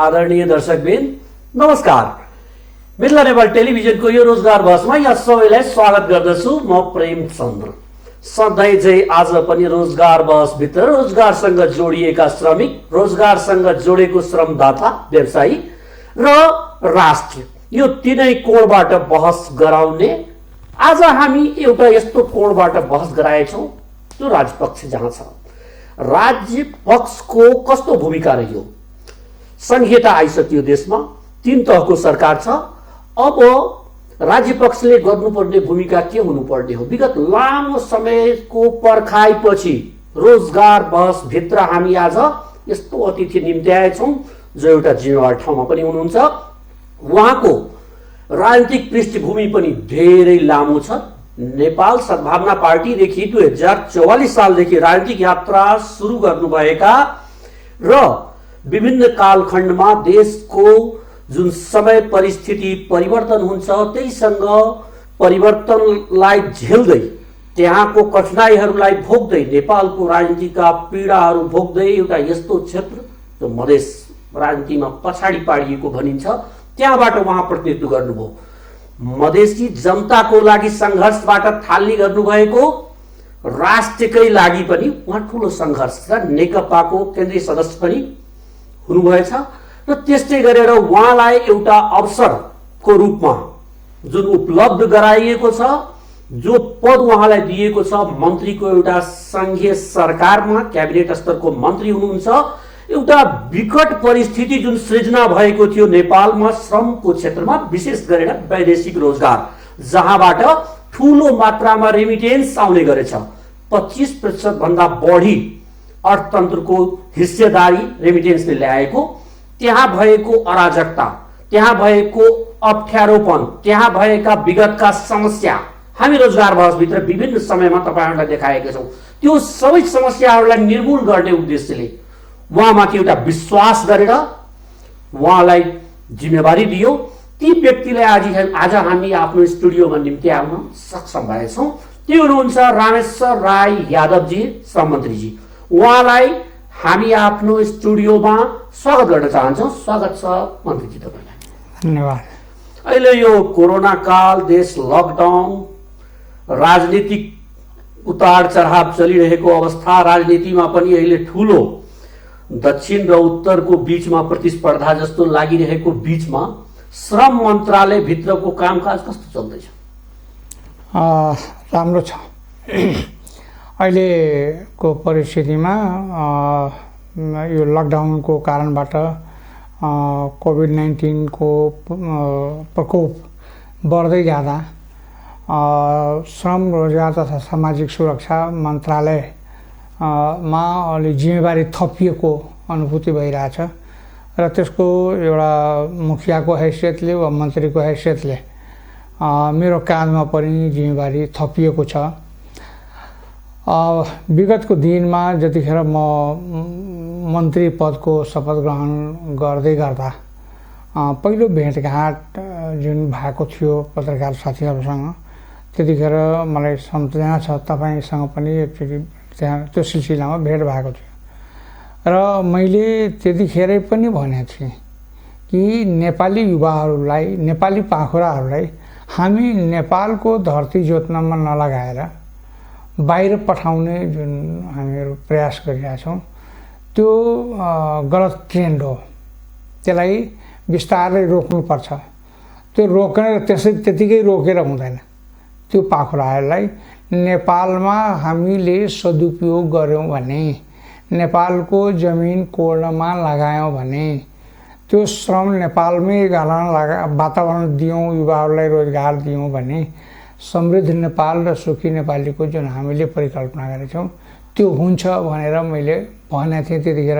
आदरणीय दर्शकबिन नमस्कार। मिथिला नेपाल टेलिभिजनको यो रोजगार बसमा यहाँ सबैलाई स्वागत गर्दछु। म प्रेमचन्द्र। सधैँ चाहिँ आज पनि रोजगार बसभित्र रोजगारसँग जोडिएका श्रमिक, रोजगारसँग जोडेको श्रमदाता, व्यवसायी र राष्ट्र, यो तीनै कोणबाट बहस गराउने। आज हामी एउटा यस्तो कोणबाट बहस गराएछौँ जो राज्यपक्ष जहाँ छ। राज्य पक्षको कस्तो भूमिका रह्यो? संहिता आइसक्यो, देशमा 3 तहको सरकार छ। अब राज्य पक्षले गर्नुपर्ने भूमिका के हुनुपर्ने हो? विगत लामो समयको पर्खाइपछि रोजगार बहस भित्र हामी आज यस्तो अतिथि निम्त्याएछौँ जो एउटा जिम्मेवार ठाउँमा पनि हुनुहुन्छ। उहाँको राजनीतिक पृष्ठभूमि पनि धेरै लामो छ। नेपाल सद्भावना पार्टीदेखि 2044 सालदेखि राजनीतिक यात्रा सुरु गर्नुभएका र विभिन्न कालखण्डमा देशको जुन समय परिस्थिति परिवर्तन हुन्छ त्यहीसँग परिवर्तनलाई झेल्दै, त्यहाँको कठिनाइहरूलाई भोग्दै, नेपालको राजनीतिका पीडाहरू भोग्दै एउटा यस्तो क्षेत्र जो मधेस राजनीतिमा पछाडि पारिएको भनिन्छ, त्यहाँबाट उहाँ प्रतिनिधित्व गर्नुभयो। मधेसी जनताको लागि सङ्घर्षबाट थाल्ने गर्नुभएको, राष्ट्रकै लागि पनि उहाँ ठुलो सङ्घर्ष र नेकपाको केन्द्रीय सदस्य पनि हुनुभएछ। र त्यस्तै गरेर उहाँलाई एउटा अवसरको रूपमा जुन उपलब्ध गराइएको छ, जो पद उहाँलाई दिएको छ, मन्त्रीको एउटा सङ्घीय सरकारमा क्याबिनेट स्तरको मन्त्री हुनुहुन्छ। एउटा विकट परिस्थिति जुन सृजना भएको थियो नेपालमा श्रमको क्षेत्रमा, विशेष गरेर वैदेशिक रोजगार, जहाँबाट ठुलो मात्रामा रेमिटेन्स आउने गरेछ। 25% भन्दा बढी अर्थतन्त्रको हिस्सेदारी रेमिटेन्सले ल्याएको। त्यहाँ भएको अराजकता, त्यहाँ भएको अप्ठ्यारोपन, त्यहाँ भएका विगतका समस्या हामी रोजगार बहसभित्र विभिन्न समयमा तपाईहरुलाई देखाएका छौँ। त्यो सबै समस्याहरूलाई निर्मूल गर्ने उद्देश्यले उहाँमाथि एउटा विश्वास गरेर उहाँलाई जिम्मेवारी दियो। ती व्यक्तिलाई आज हामी आफ्नो स्टुडियोमा निम्ति आउन सक्षम भएछौँ। त्यो हुनुहुन्छ रामेश्वर राई यादवजी, श्रम मन्त्रीजी। उहाँलाई हामी आफ्नो स्टुडियोमा स्वागत गर्न चाहन्छौँ। स्वागत छ मन्त्रीजी तपाईँलाई। धन्यवाद। अहिले यो कोरोना काल, देश लकडाउन, राजनीतिक उतार चढाव चलिरहेको अवस्था, राजनीतिमा पनि अहिले ठुलो दक्षिण र उत्तरको बीचमा प्रतिस्पर्धा जस्तो लागिरहेको बीचमा श्रम मन्त्रालय भित्रको कामकाज कस्तो चल्दैछ? राम्रो छ। अहिलेको परिस्थितिमा यो लकडाउनको कारणबाट कोभिड-19 को प्रकोप बढ्दै जाँदा श्रम, रोजगार तथा सामाजिक सुरक्षा मन्त्रालय मा अलि जिम्मेवारी थपिएको अनुभूति भइरहेछ र त्यसको एउटा मुखियाको हैसियतले वा मन्त्रीको हैसियतले मेरो काँधमा पनि जिम्मेवारी थपिएको छ। विगतको दिनमा जतिखेर म मन्त्री पदको शपथ ग्रहण गर्दै गर्दा पहिलो भेटघाट जुन भएको थियो पत्रकार साथीहरूसँग, त्यतिखेर मलाई सम्झना छ तपाईसँग पनि एकचोटि त्यहाँ त्यो सिलसिलामा भेट भएको थियो र मैले त्यतिखेरै पनि भनेको थिएँ कि नेपाली युवाहरूलाई, नेपाली पाखुराहरूलाई हामी नेपालको धरती जोत्नमा नलगाएर बाहिर पठाउने जुन हामीहरू प्रयास गरिरहेछौँ त्यो गलत ट्रेन्ड हो। त्यसलाई बिस्तारै रोक्नुपर्छ। त्यो रोक्ने त्यतिकै रोकेर हुँदैन। त्यो पाखुराहरूलाई नेपालमा हामीले सदुपयोग गऱ्यौँ भने, नेपालको जमिन कोर्नमा लगायौँ भने, त्यो श्रम नेपालमै गर्न वातावरण दियौँ, युवाहरूलाई रोजगार दियौँ भने समृद्ध नेपाल र सुखी नेपालीको जुन हामीले परिकल्पना गरेछौँ त्यो हुन्छ भनेर मैले भनेको थिएँ। त्यतिखेर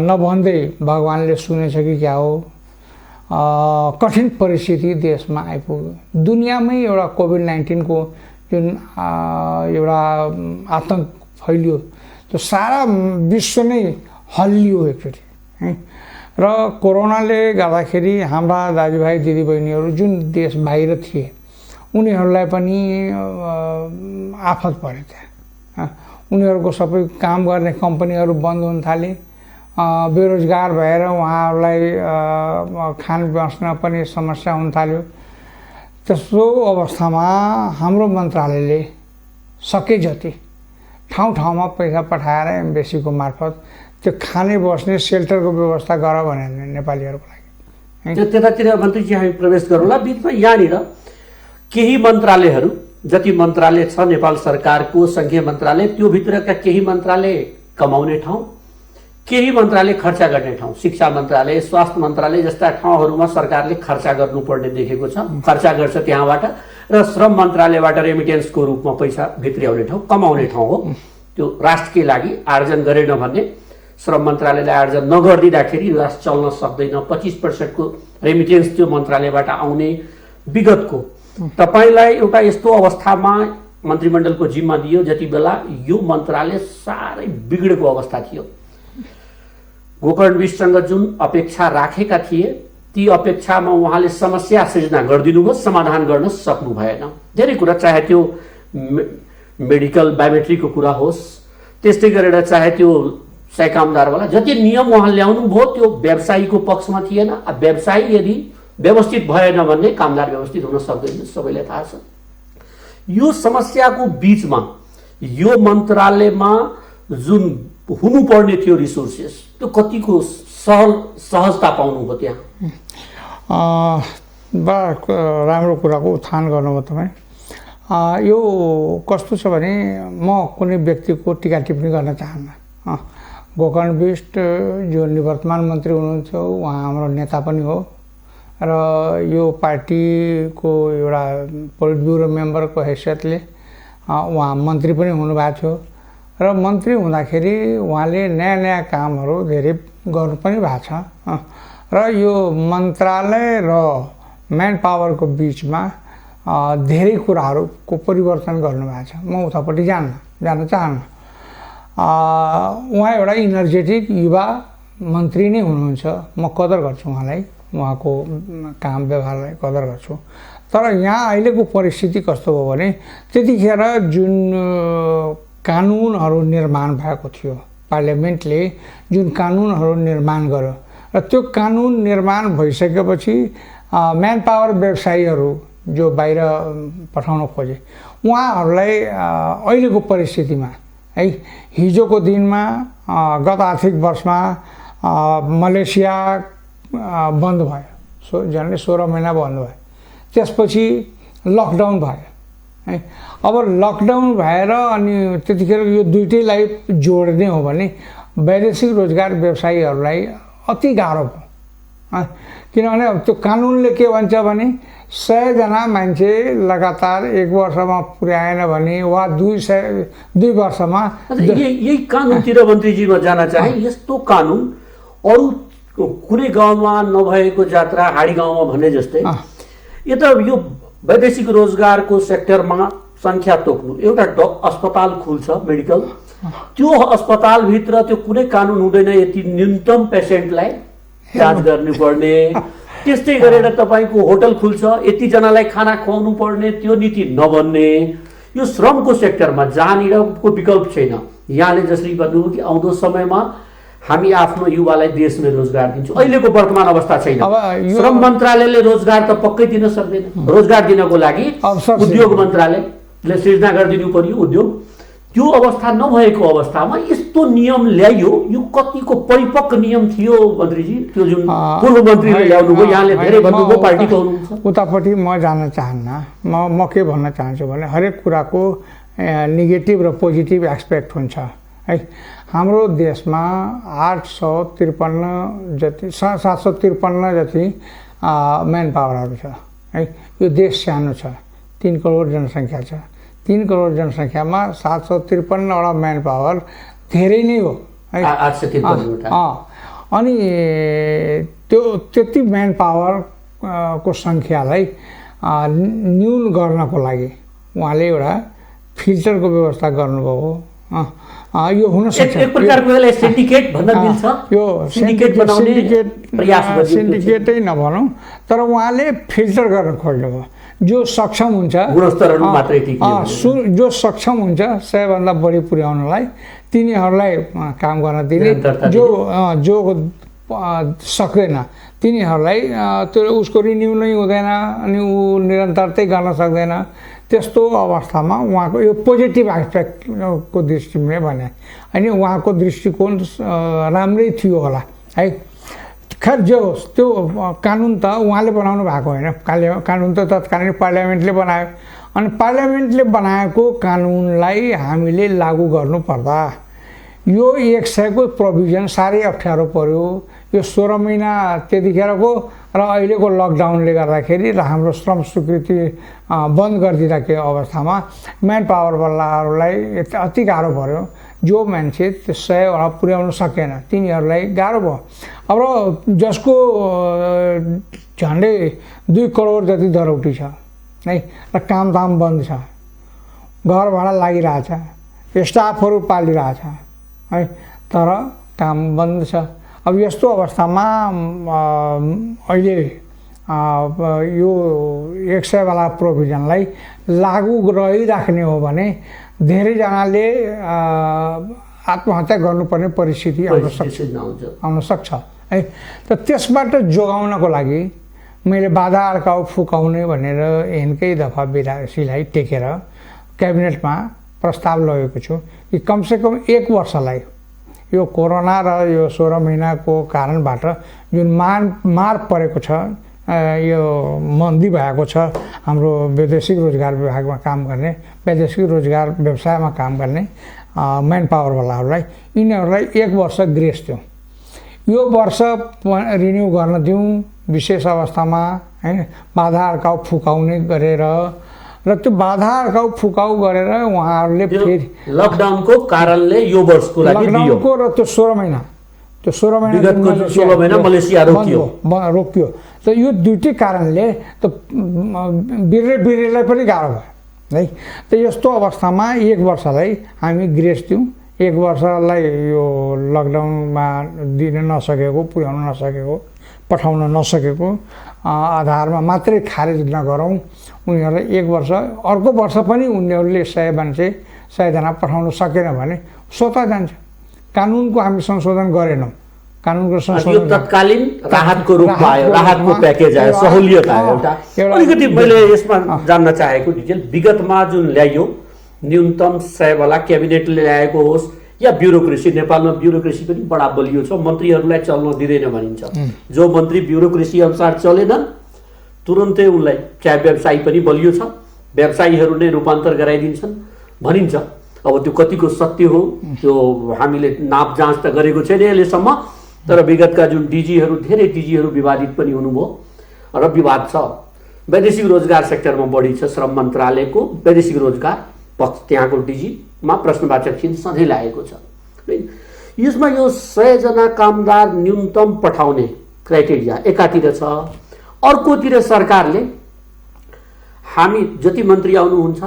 नभन्दै भगवान्ले सुनेछ कि क्या हो, कठिन परिस्थिति देशमा आइपुग्यो। दुनियाँमै एउटा कोभिड-19 को जुन एउटा आतंक फैलियो, त्यो सारा विश्व नै हल्लियो एकचोटि है। र कोरोनाले गर्दाखेरि हाम्रा दाजुभाइ दिदीबहिनीहरू जुन देश बाहिर थिए उनीहरूलाई पनि आफत पर्यो। त्यहाँ उनीहरूको सबै काम गर्ने कम्पनीहरू बन्द हुन थाले, बेरोजगार भएर उहाँहरूलाई खान बस्न पनि समस्या हुन थाल्यो। त्यस्तो अवस्थामा हाम्रो मन्त्रालयले सके जति ठाउँ ठाउँमा पैसा पठाएर एम्बेसीको मार्फत त्यो खाने बस्ने सेल्टरको व्यवस्था गर भने नेपालीहरूको लागि। त्यतातिर मन्त्रीजी हामी प्रवेश गरौँला। बिचमा यहाँनिर केही मन्त्रालयहरू, जति मन्त्रालय छ नेपाल सरकारको सङ्घीय मन्त्रालय, त्यो भित्रका केही मन्त्रालय कमाउने ठाउँ, केही मन्त्रालय खर्च गर्ने ठाउँ। शिक्षा मन्त्रालय, स्वास्थ्य मन्त्रालय जस्ता ठाउँहरूमा सरकारले खर्च गर्नुपर्ने देखेको छ, खर्च गर्छ त्यहाँबाट। र श्रम मन्त्रालयबाट रेमिटेन्सको रूपमा पैसा भित्र्याउने ठाउँ, कमाउने ठाउँ हो। त्यो राष्ट्रकै लागि आर्जन गरेन भने श्रम मन्त्रालयले आर्जन नगरिदिँदाखेरि राष्ट्र चल्न सक्दैन। 25% को रेमिटेन्स त्यो मन्त्रालयबाट आउने विगतको तपाईँलाई एउटा यस्तो अवस्थामा मन्त्रीमण्डलको जिम्मा दियो जति बेला यो मन्त्रालय साह्रै बिग्डेको अवस्था थियो। गोकर्ण विष्टसँग जुन अपेक्षा राखेका थिए ती अपेक्षामा उहाँले समस्या सृजना गरिदिनुभयो, समाधान गर्न सक्नु भएन। धेरै कुरा, चाहे त्यो मेडिकल बायोमेट्रिकको कुरा होस्, त्यस्तै गरेर चाहे त्यो सय कामदारवाला जति नियम उहाँ ल्याउनु भयो त्यो व्यवसायीको पक्षमा थिएन। व्यवसायी यदि व्यवस्थित भएन भने कामदार व्यवस्थित हुन सक्दैन, सबैलाई थाहा छ। यो समस्याको बीचमा यो मन्त्रालयमा जुन हुनुपर्ने थियो रिसोर्सेस, त्यो कतिको सहजता पाउनुभयो त्यहाँ? बडा राम्रो कुराको उत्थान गर्नुभयो तपाईँ। यो कस्तो छ भने म कुनै व्यक्तिको टिका टिप्पणी गर्न चाहन्न। गोकर्ण बिष्ट जो निवर्तमान मन्त्री हुनुहुन्छ उहाँ हाम्रो नेता पनि हो र यो पार्टीको एउटा पोलिट ब्युरो मेम्बरको हैसियतले उहाँ मन्त्री पनि हुनुभएको थियो र मन्त्री हुँदाखेरि उहाँले नयाँ नयाँ कामहरू धेरै गर्नु पनि भएको छ र यो मन्त्रालय र म्यान पावरको बिचमा धेरै कुराहरूको परिवर्तन गर्नुभएको छ। म उतापट्टि जान चाहन्न। उहाँ एउटा इनर्जेटिक युवा मन्त्री नै हुनुहुन्छ, म कदर गर्छु उहाँलाई, उहाँको काम व्यवहारलाई कदर गर्छु। तर यहाँ अहिलेको परिस्थिति कस्तो हो भने त्यतिखेर जुन कानुनहरू निर्माण भएको थियो, पार्लियामेन्टले जुन कानुनहरू निर्माण गर्यो र त्यो कानुन निर्माण भइसकेपछि म्यान पावर व्यवसायीहरू जो बाहिर पठाउन खोजे उहाँहरूलाई अहिलेको परिस्थितिमा है, हिजोको दिनमा गत आर्थिक वर्षमा मलेसिया बन्द भयो, झन्डै 16 महिना बन्द भयो। त्यसपछि लकडाउन भयो है। अब लकडाउन भएर अनि त्यतिखेर यो दुइटैलाई जोड्ने हो भने वैदेशिक रोजगार व्यवसायीहरूलाई अति गाह्रो भयो। किनभने अब त्यो कानुनले के भन्छ भने 100 जना मान्छे लगातार 1 वर्षमा पुर्याएन भने वा 2 वर्षमा यही कानुनतिर मन्त्रीजीमा जान चाहे। यस्तो कानुन अरू कुनै गाउँमा नभएको जात्रा हाडी गाउँमा भन्ने जस्तै यता यो वैदेशिक रोजगारको सेक्टरमा संख्या तोक्नु, एउटा अस्पताल खुल्छ मेडिकल, त्यो अस्पतालभित्र त्यो कुनै कानुन हुँदैन यति न्यूनतम पेसेन्टलाई जाँच गर्नुपर्ने। त्यस्तै गरेर तपाईँको होटल खुल्छ, यति जनालाई खाना खुवाउनु पर्ने, त्यो नीति नबन्ने। यो श्रमको सेक्टरमा जहाँनिरको विकल्प छैन। यहाँले जसरी भन्नुभयो कि आउँदो समयमा हामी आफ्नो युवालाई देशमै रोजगार दिन्छौँ, अहिलेको वर्तमान अवस्था छैन। श्रम मन्त्रालयले रोजगार त पक्कै दिन सक्दैन। रोजगार दिनको लागि उद्योग मन्त्रालयले सृजना गरिदिनु पर्यो उद्योग। त्यो अवस्था नभएको अवस्थामा यस्तो नियम ल्याइयो। यो कतिको परिपक्व नियम थियो मन्त्रीजी? त्यो जुन पूर्व मन्त्रीले ल्याउनुभयो, यहाँले धेरै भन्नुभयो, पार्टीको हुनुहुन्छ। उतापट्टि म जान चाहन्न। म के भन्न चाहन्छु भने हरेक कुराको नेगेटिभ र पोजिटिभ एस्पेक्ट हुन्छ है। हाम्रो देशमा 853 जति 753 जति म्यान पावरहरू छ है। यो देश सानो छ, 3 करोड जनसङ्ख्या छ। 3 करोड जनसङ्ख्यामा 753वटा म्यान पावर धेरै नै हो है। 853 अनि त्यो त्यति म्यान पावर को सङ्ख्यालाई न्यून गर्नको लागि उहाँले एउटा फिल्टरको व्यवस्था गर्नुभयो हो। यो हुन सक्छ एक प्रकारको यसलाई सिन्डिकेट भन्न मिल्छ। यो सिन्डिकेट बनाउने प्रयास गरियो। सिन्डिकेटै नभनौँ, तर उहाँले फिल्टर गर्न खोज्नुभयो। जो सक्षम हुन्छ गुणस्तरहरू मात्रै ठिक जो सक्षम हुन्छ 100 भन्दा बढी पुर्याउनलाई तिनीहरूलाई काम गर्न दिने, जो सक्दैन तिनीहरूलाई त्यो उसको रिन्यू नै हुँदैन अनि ऊ निरन्तरतै गर्न सक्दैन। त्यस्तो अवस्थामा उहाँको यो पोजिटिभ एस्पेक्टको दृष्टिले भने अनि उहाँको दृष्टिकोण राम्रै थियो होला है। खैर जे होस्, त्यो कानुन त उहाँले बनाउनु भएको होइन, कानुन त तत्कालीन पार्लियामेन्टले बनायो अनि पार्लियामेन्टले बनाएको कानुनलाई हामीले लागू गर्नुपर्दा यो 100 को प्रोभिजन साह्रै अप्ठ्यारो पर्यो। यो 16 महिना त्यतिखेरको र अहिलेको लकडाउनले गर्दाखेरि र हाम्रो श्रम स्वीकृति बन्द गरिदिँदाखेरि अवस्थामा म्यान पावरवालाहरूलाई अति गाह्रो पर्यो। जो मान्छे 100 पुर्याउन सकेन तिनीहरूलाई गाह्रो भयो। अब जसको झन्डै 2 करोड जति दरौटी छ है र कामदाम बन्द छ, घर भाडा लागिरहेछ, स्टाफहरू पालिरहेछ है, तर काम बन्द छ। अब यस्तो अवस्थामा अहिले यो 100 वाला प्रोभिजनलाई लागू रहिराख्ने हो भने धेरैजनाले आत्महत्या गर्नुपर्ने परिस्थिति आउन सक्छ है। त त्यसबाट जोगाउनको लागि मैले बाधा अड्काउ फुकाउने भनेर एनकै दफा बिरासीलाई टेकेर क्याबिनेटमा प्रस्ताव लगेको छु कि कमसेकम 1 वर्षलाई यो कोरोना र यो 16 महिनाको कारणबाट जुन मार परेको छ, यो मन्दी भएको छ हाम्रो वैदेशिक रोजगार विभागमा काम गर्ने, वैदेशिक रोजगार व्यवसायमा काम गर्ने म्यान पावरवालाहरूलाई यिनीहरूलाई 1 वर्ष ग्रेस दिउँ। यो वर्ष रिन्यू गर्न दिउँ विशेष अवस्थामा हैन, बाधा अड्काउ फुकाउने गरेर र त्यो बाधा अड्काउ फुकाउ गरेर उहाँहरूले फेरि लकडाउनको कारणले यो वर्षको लागि लकडाउनको र त्यो 16 महिना विगतको 16 महिना मलेसिया रोकियो। त यो दुईटै कारणले त बिरेलाई पनि गाह्रो भयो है। त यस्तो अवस्थामा 1 वर्षलाई हामी ग्रेस दिउँ। 1 वर्षलाई यो लकडाउनमा दिन नसकेको, पुर्याउन नसकेको, पठाउन नसकेको आधारमा मात्रै खारेज नगरौँ। उनीहरूलाई 1 वर्ष, अर्को वर्ष पनि उनीहरूले 100 जना पठाउन सकेन भने स्वतः जान्छ। कानुनको हामी संशोधन गरेनौँ, कानुनको संशोधन तत्कालीन राहतको रूपमा आयो, राहतको प्याकेज आयो, सहुलियत आयो। एउटा अलिकति मैले यसमा जान्न चाहेको डिटेल विगतमा जुन ल्याइयो न्यूनतम 100 वाला क्याबिनेटले ल्याएको होस् या ब्युरोक्रेसी, नेपालमा ब्युरोक्रेसी पनि बडा बलियो छ, मन्त्रीहरूलाई चल्न दिँदैन भनिन्छ। जो मन्त्री ब्युरोक्रेसी अनुसार चलेन तुरन्तै उनलाई, चाहे व्यवसायी पनि बलियो छ, व्यवसायीहरू नै रूपान्तर गराइदिन्छन् भनिन्छ। अब त्यो कतिको सत्य हो त्यो हामीले नाप जाँच त गरेको छैन अहिलेसम्म, तर विगतका जुन डिजीहरू, धेरै डिजीहरू विवादित पनि हुनुभयो र विवाद छ। वैदेशिक रोजगार सेक्टरमा बढी छ, श्रम मन्त्रालयको वैदेशिक रोजगार पक्ष त्यहाँको डिजीमा प्रश्नवाचक चिन्ह सधैँ लागेको छ। यसमा यो 100 जना कामदार न्यूनतम पठाउने क्राइटेरिया एकातिर छ, अर्कोतिर सरकारले हामी जति मन्त्री आउनुहुन्छ,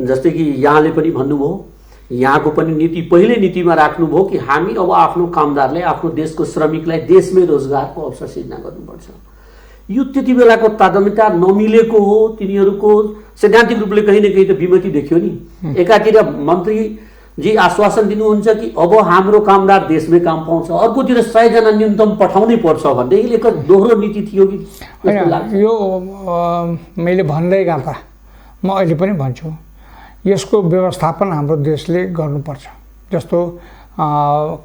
जस्तै कि यहाँले पनि भन्नुभयो, यहाँको पनि नीति पहिले नीतिमा राख्नुभयो कि हामी अब आफ्नो कामदारलाई, आफ्नो देशको श्रमिकलाई देशमै रोजगारको अवसर सिर्जना गर्नुपर्छ। यो त्यति बेलाको तादमिता नमिलेको हो, तिनीहरूको सैद्धान्तिक रूपले कहीँ न कहीँ त विमति देखियो नि। एकातिर मन्त्रीजी आश्वासन दिनुहुन्छ कि अब हाम्रो कामदार देशमै काम पाउँछ, अर्कोतिर 100 जना न्यूनतम पठाउनै पर्छ भन्दै एक दोहोरो नीति थियो कि? यो मैले भन्दै गर्दा म अहिले पनि भन्छु, यसको व्यवस्थापन हाम्रो देशले गर्नुपर्छ। जस्तो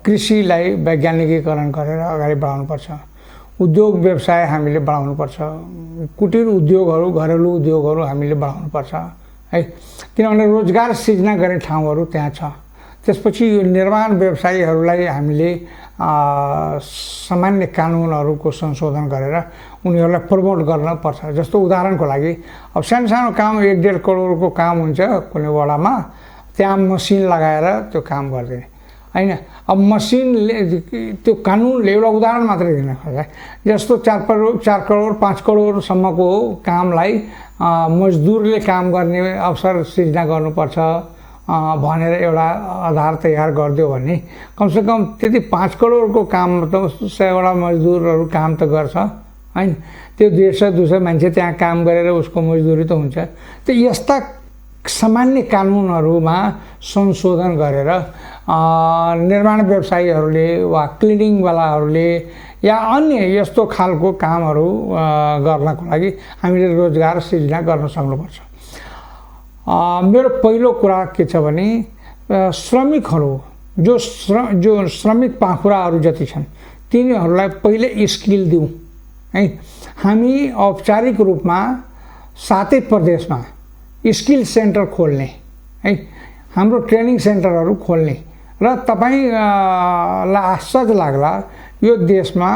कृषिलाई वैज्ञानिकीकरण गरेर अगाडि बढाउनुपर्छ, उद्योग व्यवसाय हामीले बढाउनुपर्छ, कुटीर उद्योगहरू, घरेलु उद्योगहरू हामीले बढाउनुपर्छ है, किनभने रोजगार सिर्जना गर्ने ठाउँहरू त्यहाँ छ। त्यसपछि यो निर्माण व्यवसायीहरूलाई हामीले सामान्य कानुनहरूको संशोधन गरेर उनीहरूलाई प्रमोट गर्न पर्छ। जस्तो उदाहरणको लागि अब सानो काम 1.5 करोडको काम हुन्छ कुनै वडामा, त्यहाँ मसिन लगाएर त्यो काम गरिदिने होइन। अब मसिनले त्यो कानुनले एउटा उदाहरण मात्रै दिन खोज्छ, जस्तो 4 करोड 5 करोडसम्मको कामलाई मजदुरले काम गर्ने अवसर सिर्जना गर्नुपर्छ भनेर एउटा आधार तयार गरिदियो भने कमसेकम त्यति 5 करोडको काम त 100 वटा मजदुरहरू काम त गर्छ हैन। त्यो 150-200 मान्छे त्यहाँ काम गरेर उसको मजदुरी त हुन्छ। त यस्ता सामान्य कानुनहरूमा संशोधन गरेर निर्माण व्यवसायीहरूले वा क्लिनिङवालाहरूले या अन्य यस्तो खालको कामहरू गर्नको लागि हामीले रोजगार सृजना गर्न सक्नुपर्छ। मेरो पहिलो कुरा के छ भने श्रमिकहरू जो श्रमिक पाखुराहरू जति छन् तिनीहरूलाई पहिले स्किल दिउँ है। हामी औपचारिक रूपमा सातै प्रदेशमा स्किल सेन्टर खोल्ने है, हाम्रो ट्रेनिङ सेन्टरहरू खोल्ने र तपाईँलाई आश्चर्य लाग्ला यो देशमा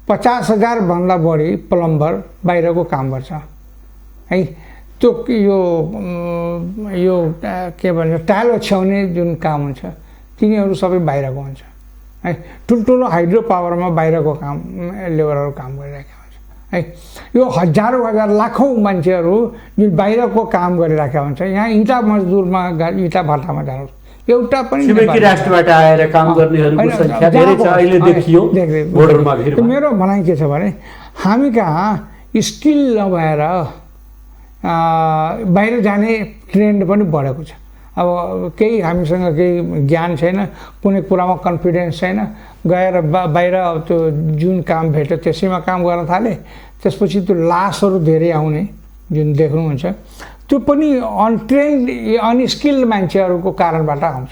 50,000 भन्दा बढी प्लम्बर बाहिरको काम गर्छ है। त्यो यो के भन्छ टाइल ओछ्याउने जुन काम हुन्छ तिनीहरू सबै बाहिरको हुन्छ है। ठुल्ठुलो हाइड्रो पावरमा बाहिरको काम लेबरहरू काम गरिरहेका हुन्छ है। यो हजारौँ हजार लाखौँ मान्छेहरू जुन बाहिरको काम गरिरहेका हुन्छ यहाँ इँटा मजदुरमा इँटा भट्टामा जानुहोस् एउटा पनि छिमेकी राष्ट्रबाट आएर काम गर्नेहरूको संख्या धेरै छ अहिले देखियो बोर्डरमा भिड। मेरो भनाइ के छ भने हामी कहाँ स्किल नभएर बाहिर जाने ट्रेन्ड पनि बढेको छ। अब केही हामीसँग केही ज्ञान छैन, कुनै कुरामा कन्फिडेन्स छैन, गएर बाहिर त्यो जुन काम भेट्यो त्यसैमा काम गर्न थाले। त्यसपछि त्यो लासहरू धेरै आउने जुन देख्नुहुन्छ त्यो पनि अनट्रेन्ड अनस्किल्ड मान्छेहरूको कारणबाट आउँछ।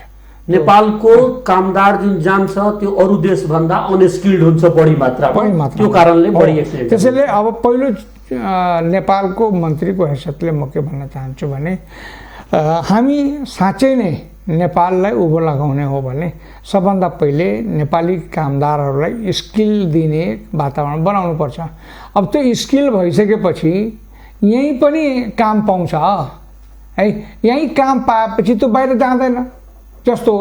नेपालको कामदार जुन जान्छ त्यो अरू देशभन्दा अनस्किल्ड हुन्छ बढी मात्रामा, त्यो कारणले बढी एक्सिडेन्ट। त्यसैले अब पहिलो नेपालको मन्त्रीको हैसियतले म के भन्न चाहन्छु भने हामी साँच्चै नै नेपाललाई उँभो लगाउने हो भने सबभन्दा पहिले नेपाली कामदारहरूलाई स्किल दिने वातावरण बनाउनुपर्छ। अब त्यो स्किल भइसकेपछि यहीँ पनि काम पाउँछ है। यहीँ काम पाएपछि त्यो बाहिर जाँदैन। जस्तो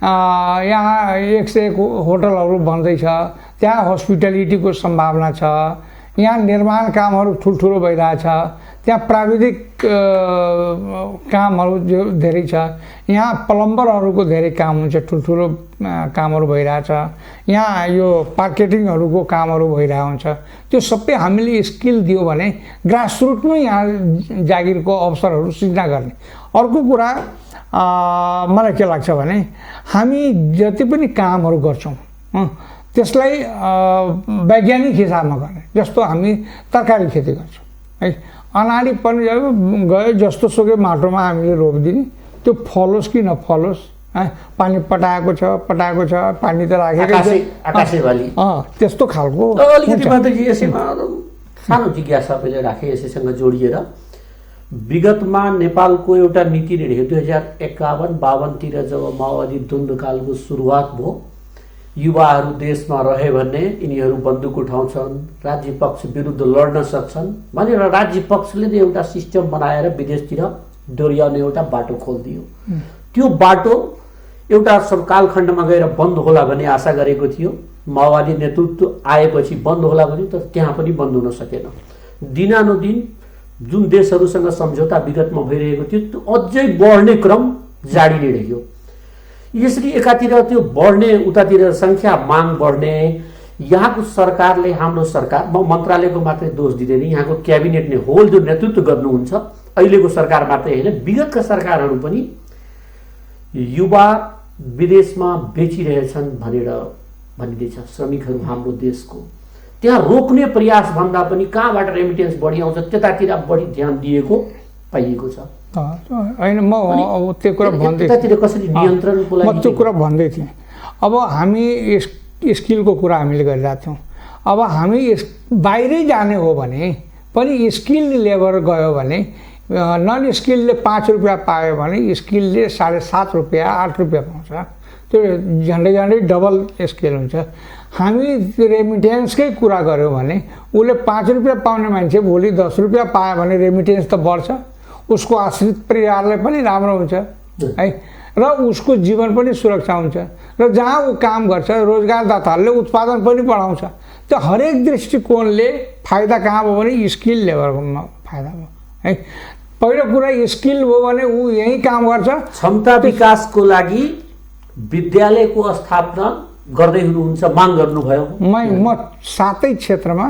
यहाँ 101 होटलहरू बन्दैछ, त्यहाँ हस्पिटालिटीको सम्भावना छ, यहाँ निर्माण कामहरू ठुल्ठुलो भइरहेछ, त्यहाँ प्राविधिक कामहरू जो धेरै छ, यहाँ प्लम्बरहरूको धेरै काम हुन्छ, ठुल्ठुलो कामहरू भइरहेछ, यहाँ यो मार्केटिङहरूको कामहरू भइरहेको हुन्छ। त्यो सबै हामीले स्किल दियो भने ग्रासरुटमै यहाँ जागिरको अवसरहरू सृजना गर्ने। अर्को कुरा मलाई के लाग्छ भने हामी जति पनि कामहरू गर्छौँ त्यसलाई वैज्ञानिक हिसाबमा गर्ने। जस्तो हामी तरकारी खेती गर्छौँ है, अनाडी पनि गयो जस्तो सुकै माटोमा हामीले रोपिदिने, त्यो फलोस् कि नफलोस् पानी पटाएको छ पानी त राखेको त्यस्तो खालको। अलिकति मात्रै यसैमा सानो जिज्ञासा मैले राखेँ यसैसँग जोडिएर। विगतमा नेपालको एउटा नीति निर्णय 2051-52तिर जब माओवादी द्वन्द्वकालको सुरुवात भयो, युवाहरू देशमा रहे भने यिनीहरू बन्दुक उठाउँछन्, राज्य पक्ष विरुद्ध लड्न सक्छन् भनेर राज्य पक्षले नै एउटा सिस्टम बनाएर विदेशतिर डोर्याउने एउटा बाटो खोलिदियो। त्यो बाटो एउटा कालखण्डमा गएर बन्द होला भन्ने आशा गरेको थियो। माओवादी नेतृत्व आएपछि बन्द होला भने तर त्यहाँ पनि बन्द हुन सकेन। दिनानुदिन जुन देशहरूसँग सम्झौता विगतमा भइरहेको थियो त्यो अझै बढ्ने क्रम जारी नै रह्यो। यसरी एकातिर त्यो बढ्ने, उतातिर संख्या माग बढ्ने, यहाँको सरकारले, हाम्रो सरकार, म मन्त्रालयको मात्रै दोष दिँदैन, यहाँको क्याबिनेटले होल जो नेतृत्व गर्नुहुन्छ अहिलेको सरकार मात्रै होइन विगतका सरकारहरू पनि युवा विदेशमा बेचिरहेछन् भनेर भनिँदैछ। श्रमिकहरू हाम्रो देशको त्यहाँ रोक्ने प्रयास भन्दा पनि कहाँबाट रेमिटेन्स बढी आउँछ त्यतातिर बढी ध्यान दिएको पाइएको छ। होइन म अब त्यो कुरा भन्दै कसरी नियन्त्रणको लागि म त्यो कुरा भन्दै थिएँ। अब हामी स्किलको कुरा हामीले गरिरहेको थियौँ। अब हामी बाहिरै जाने हो भने पनि स्किल्ड लेबर गयो भने नन स्किल्डले 5 रुपियाँ पायो भने स्किलले 7.5 रुपियाँ 8 रुपियाँ पाउँछ। त्यो झन्डै डबल स्केल हुन्छ। हामी रेमिटेन्सकै कुरा गऱ्यौँ भने उसले 5 रुपियाँ पाउने मान्छे भोलि 10 रुपियाँ पायो भने रेमिटेन्स त बढ्छ, उसको आश्रित परिवारलाई पनि राम्रो हुन्छ है, र उसको जीवन पनि सुरक्षा हुन्छ, र जहाँ ऊ काम गर्छ रोजगारदाताहरूले उत्पादन पनि बढाउँछ। त्यो हरेक दृष्टिकोणले फाइदा कहाँ भयो भने स्किल लेबरमा फाइदा भयो है। पहिलो कुरा स्किल भयो भने ऊ यहीँ काम गर्छ। क्षमता विकासको लागि विद्यालयको स्थापना गर्दै हुनुहुन्छ, माग गर्नुभयो। म सातै क्षेत्रमा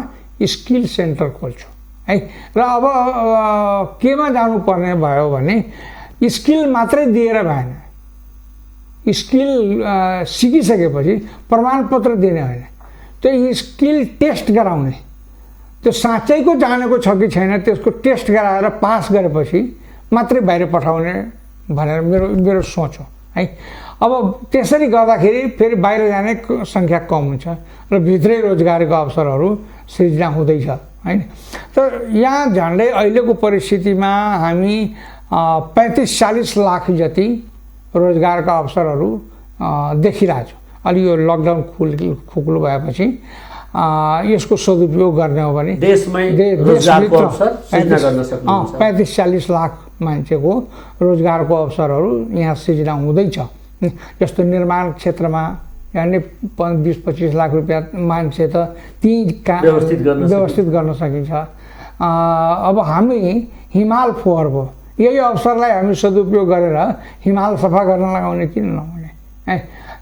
स्किल सेन्टर खोल्छु है। र अब केमा जानुपर्ने भयो भने स्किल मात्रै दिएर भएन, स्किल सिकिसकेपछि प्रमाणपत्र दिने होइन, त्यो स्किल टेस्ट गराउने, त्यो साँच्चैको जानेको छ कि छैन त्यसको टेस्ट गराएर पास गरेपछि मात्रै बाहिर पठाउने भनेर मेरो सोच हो है। अब त्यसरी गर्दाखेरि फेरि बाहिर जाने सङ्ख्या कम हुन्छ र भित्रै रोजगारीको अवसरहरू सृजना हुँदैछ हैन। तर यहाँ झन्डै अहिलेको परिस्थितिमा हामी 35-40 लाख जति रोजगारका अवसरहरू देखिरहेछौँ। अलि यो लकडाउन खुकुलो भएपछि यसको सदुपयोग गर्ने हो भने देशमै रोजगारको अवसर सृजना गर्न सक्नुहुन्छ। 35-40 लाख मान्छेको रोजगारको अवसरहरू यहाँ सृजना हुँदैछ। जस्तो निर्माण क्षेत्रमा यानि 20-25 लाख रुपियाँ मान्छे त त्यहीँ व्यवस्थित गर्न सकिन्छ। अब हामी हिमाल फोहोर भयो, यही अवसरलाई हामी सदुपयोग गरेर हिमाल सफा गर्न लगाउने किन नहुने है।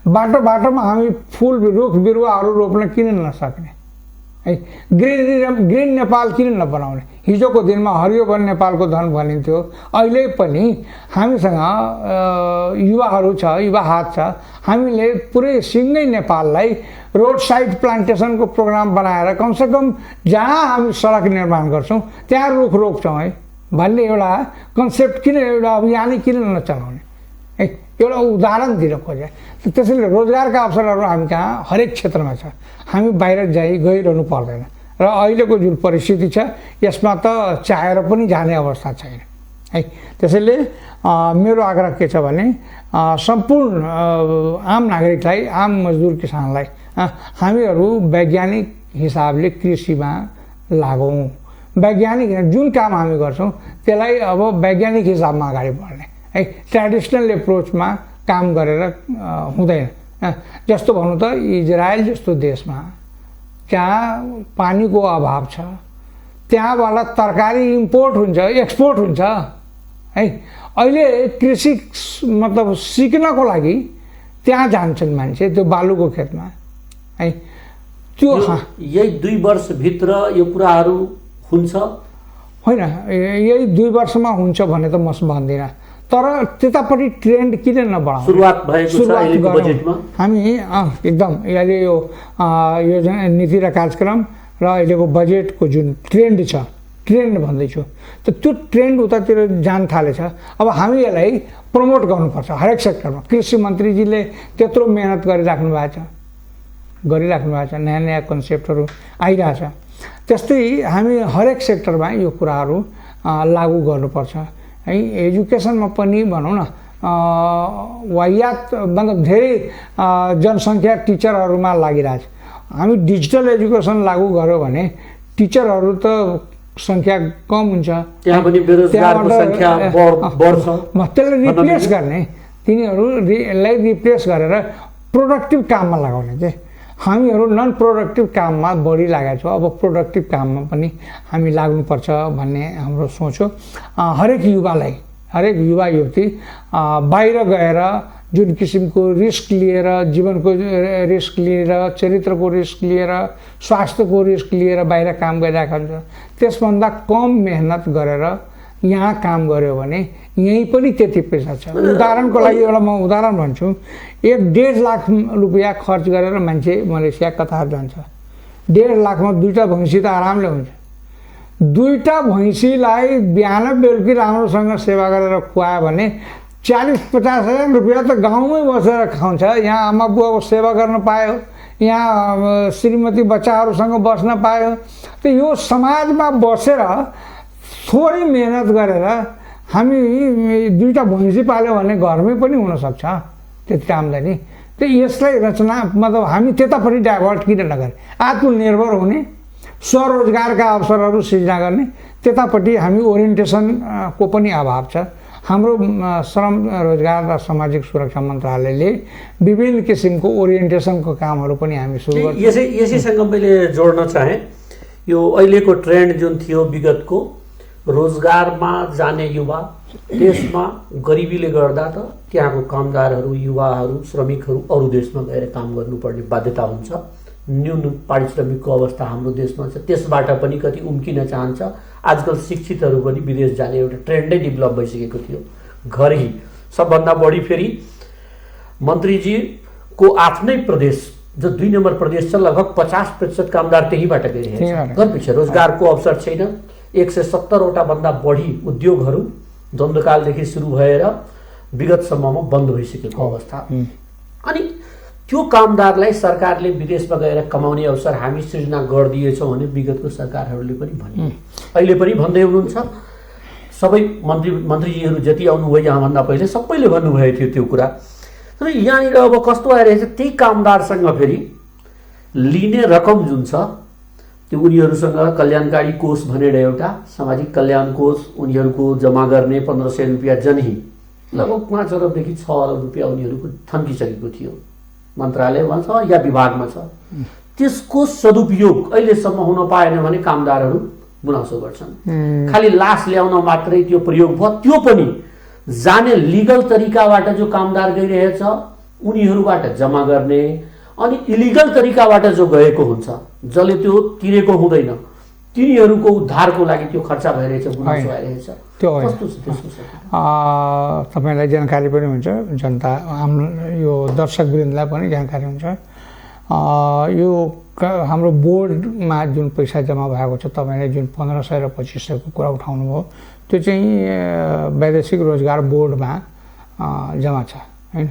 बाटोमा हामी फुल रुख बिरुवाहरू रोप्न किन नसक्ने है। ग्रिन नेपाल किन नबनाउने। हिजोको दिनमा हरियो वन नेपालको धन भनिन्थ्यो, अहिले पनि हामीसँग युवाहरू छ, युवा हात छ। हामीले पुरै सिँगै नेपाललाई रोड साइड प्लान्टेसनको प्रोग्राम बनाएर कमसेकम जहाँ हामी सडक निर्माण गर्छौँ त्यहाँ रुख रोप्छौँ है भन्ने एउटा कन्सेप्ट किन, एउटा अभियानै किन नचलाउने है। एउटा उदाहरण दिन खोजे। त्यसैले रोजगारका अवसरहरू हामी कहाँ हरेक क्षेत्रमा छ, हामी बाहिर गइरहनु पर्दैन। र अहिलेको जुन परिस्थिति छ यसमा त चाहेर पनि जाने अवस्था छैन है। त्यसैले मेरो आग्रह के छ भने सम्पूर्ण आम नागरिकलाई, आम मजदुर किसानलाई हामीहरू वैज्ञानिक हिसाबले कृषिमा लागौँ। वैज्ञानिक जुन काम हामी गर्छौँ त्यसलाई अब वैज्ञानिक हिसाबमा अगाडि बढ्ने है। ट्रेडिसनल एप्रोचमा काम गरेर हुँदैन। जस्तो भनौँ त इजरायल जस्तो देशमा जहाँ पानीको अभाव छ त्यहाँबाट तरकारी इम्पोर्ट हुन्छ, एक्सपोर्ट हुन्छ है। अहिले कृषि मतलब सिक्नको लागि त्यहाँ जान्छन् मान्छे, त्यो बालुको खेतमा है। त्यो यही 2 वर्षभित्र यो कुराहरू हुन्छ होइन, यही 2 वर्षमा हुन्छ भने त म भन्दिनँ। तर त्यतापट्टि ट्रेन्ड किन नबढाउँ। सुरुवात भएको छ अहिलेको बजेटमा। हामी एकदम अहिले यो योजना नीति र कार्यक्रम र अहिलेको बजेटको जुन ट्रेन्ड छ, ट्रेन्ड भन्दैछु, त त्यो ट्रेन्ड उतातिर जान थालेछ। अब हामी यसलाई प्रमोट गर्नुपर्छ हरेक सेक्टरमा। कृषि मन्त्रीजीले त्यत्रो मेहनत गरिराख्नु भएको छ, नयाँ नयाँ कन्सेप्टहरू आइरहेछ। त्यस्तै हामी हरेक सेक्टरमा यो कुराहरू लागू गर्नुपर्छ है। एजुकेसनमा पनि भनौँ न वाहियात मतलब धेरै जनसङ्ख्या टिचरहरूमा लागिरहेछ। हामी डिजिटल एजुकेसन लागू गर्यो भने टिचरहरू त सङ्ख्या कम हुन्छ, त्यहाँ पनि बेरोजगारको सङ्ख्या बढ्छ। त्यसलाई रिप्लेस गर्ने, तिनीहरूलाई रिप्लेस गरेर प्रोडक्टिभ काममा लगाउने चाहिँ हामीहरू नन प्रोडक्टिभ काममा बढी लागेको छौँ। अब प्रोडक्टिभ काममा पनि हामी लाग्नुपर्छ भन्ने हाम्रो सोच हो। हरेक युवालाई, हरेक युवा युवती बाहिर गएर जुन किसिमको रिस्क लिएर, जीवनको रिस्क लिएर, चरित्रको रिस्क लिएर, स्वास्थ्यको रिस्क लिएर बाहिर काम गरिरहेको हुन्छ, त्यसभन्दा कम मेहनत गरेर यहाँ काम गर्यो भने यहीँ पनि त्यति पैसा छ। उदाहरणको लागि एउटा म उदाहरण भन्छु। 1.5 लाख रुपियाँ खर्च गरेर मान्छे मलेसिया कतार जान्छ। 1.5 लाखमा 2टा भैँसी त आरामले हुन्छ। 2टा भैँसीलाई बिहान बेलुकी राम्रोसँग सेवा गरेर खुवायो भने 40-50 हजार रुपियाँ त गाउँमै बसेर खान्छ। यहाँ आमा बुवाको सेवा गर्न पायो, यहाँ श्रीमती बच्चाहरूसँग बस्न पायो। त यो समाजमा बसेर थोरै मेहनत गरेर हामी 2टा भैँसी पाल्यो भने घरमै पनि हुनसक्छ त्यति आम्दानी। त यसलाई रचना मतलब हामी त्यतापट्टि डाइभर्ट किन नगर्ने, आत्मनिर्भर हुने, स्वरोजगारका अवसरहरू सृजना गर्ने, त्यतापट्टि हामी ओरिएन्टेसनको पनि अभाव छ। हाम्रो श्रम रोजगार र सामाजिक सुरक्षा मन्त्रालयले विभिन्न किसिमको ओरिएन्टेसनको कामहरू पनि हामी सुरु गर्छौँ। यसैसँग मैले जोड्न चाहेँ, यो अहिलेको ट्रेन्ड जुन थियो विगतको रोजगारमा जाने युवा, देशमा गरिबीले गर्दा त त्यहाँको कामदारहरू, युवाहरू, श्रमिकहरू अरू देशमा गएर काम गर्नुपर्ने बाध्यता हुन्छ। न्यून पारिश्रमिकको अवस्था हाम्रो देशमा छ, त्यसबाट पनि कति उम्किन चाहन्छ। आजकल शिक्षितहरू पनि विदेश जाने एउटा ट्रेन्डै डेभलप भइसकेको थियो। घर ही सबभन्दा बढी फेरि मन्त्रीजीको आफ्नै प्रदेश जो 2 नम्बर प्रदेश छ, लगभग 50% कामदार त्यहीँबाट गइरहेको छ। घरपछि रोजगारको अवसर छैन। 170वटा भन्दा बढी उद्योगहरू द्वन्द्वकालदेखि सुरु भएर विगत सम्ममा बन्द भइसकेको अवस्था। अनि त्यो कामदारलाई सरकारले विदेशमा गएर कमाउने अवसर हामी सृजना गरिदिएछौँ भने विगतको सरकारहरूले पनि भने, अहिले पनि भन्दै हुनुहुन्छ। सबै मन्त्रीजीहरू जति आउनुभयो यहाँभन्दा पहिले सबैले भन्नुभएको थियो त्यो कुरा। तर यहाँनिर अब कस्तो आइरहेछ, त्यही कामदारसँग फेरि लिने रकम जुन छ त्यो उनीहरूसँग कल्याणकारी कोष भनेर एउटा सामाजिक कल्याण कोष, उनीहरूको जम्मा गर्ने 1500 रुपियाँ जनही लगभग 5 अरबदेखि 6 अरब रुपियाँ उनीहरूको थन्किसकेको थियो। मन्त्रालयमा छ या विभागमा छ। त्यसको सदुपयोग अहिलेसम्म हुन पाएन भने कामदारहरू गुनासो गर्छन्। खालि लास ल्याउन मात्रै त्यो प्रयोग भयो, त्यो पनि जाने लिगल तरिकाबाट जो कामदार गइरहेछ उनीहरूबाट जम्मा गर्ने, अनि इलिगल तरिकाबाट जो गएको हुन्छ जसले त्यो तिरेको हुँदैन तिनीहरूको उद्धारको लागि त्यो खर्चा भइरहेछ, गुनासो आइरहेछ। त्यो कस्तो छ त्यसको? तपाईँलाई जानकारी पनि हुन्छ, जनता हाम्रो यो दर्शकवृन्दलाई पनि जानकारी हुन्छ। यो हाम्रो बोर्डमा जुन पैसा जम्मा भएको छ, तपाईँले जुन 1500 र 2500 को कुरा उठाउनु भयो, त्यो चाहिँ वैदेशिक रोजगार बोर्डमा जम्मा छ हैन।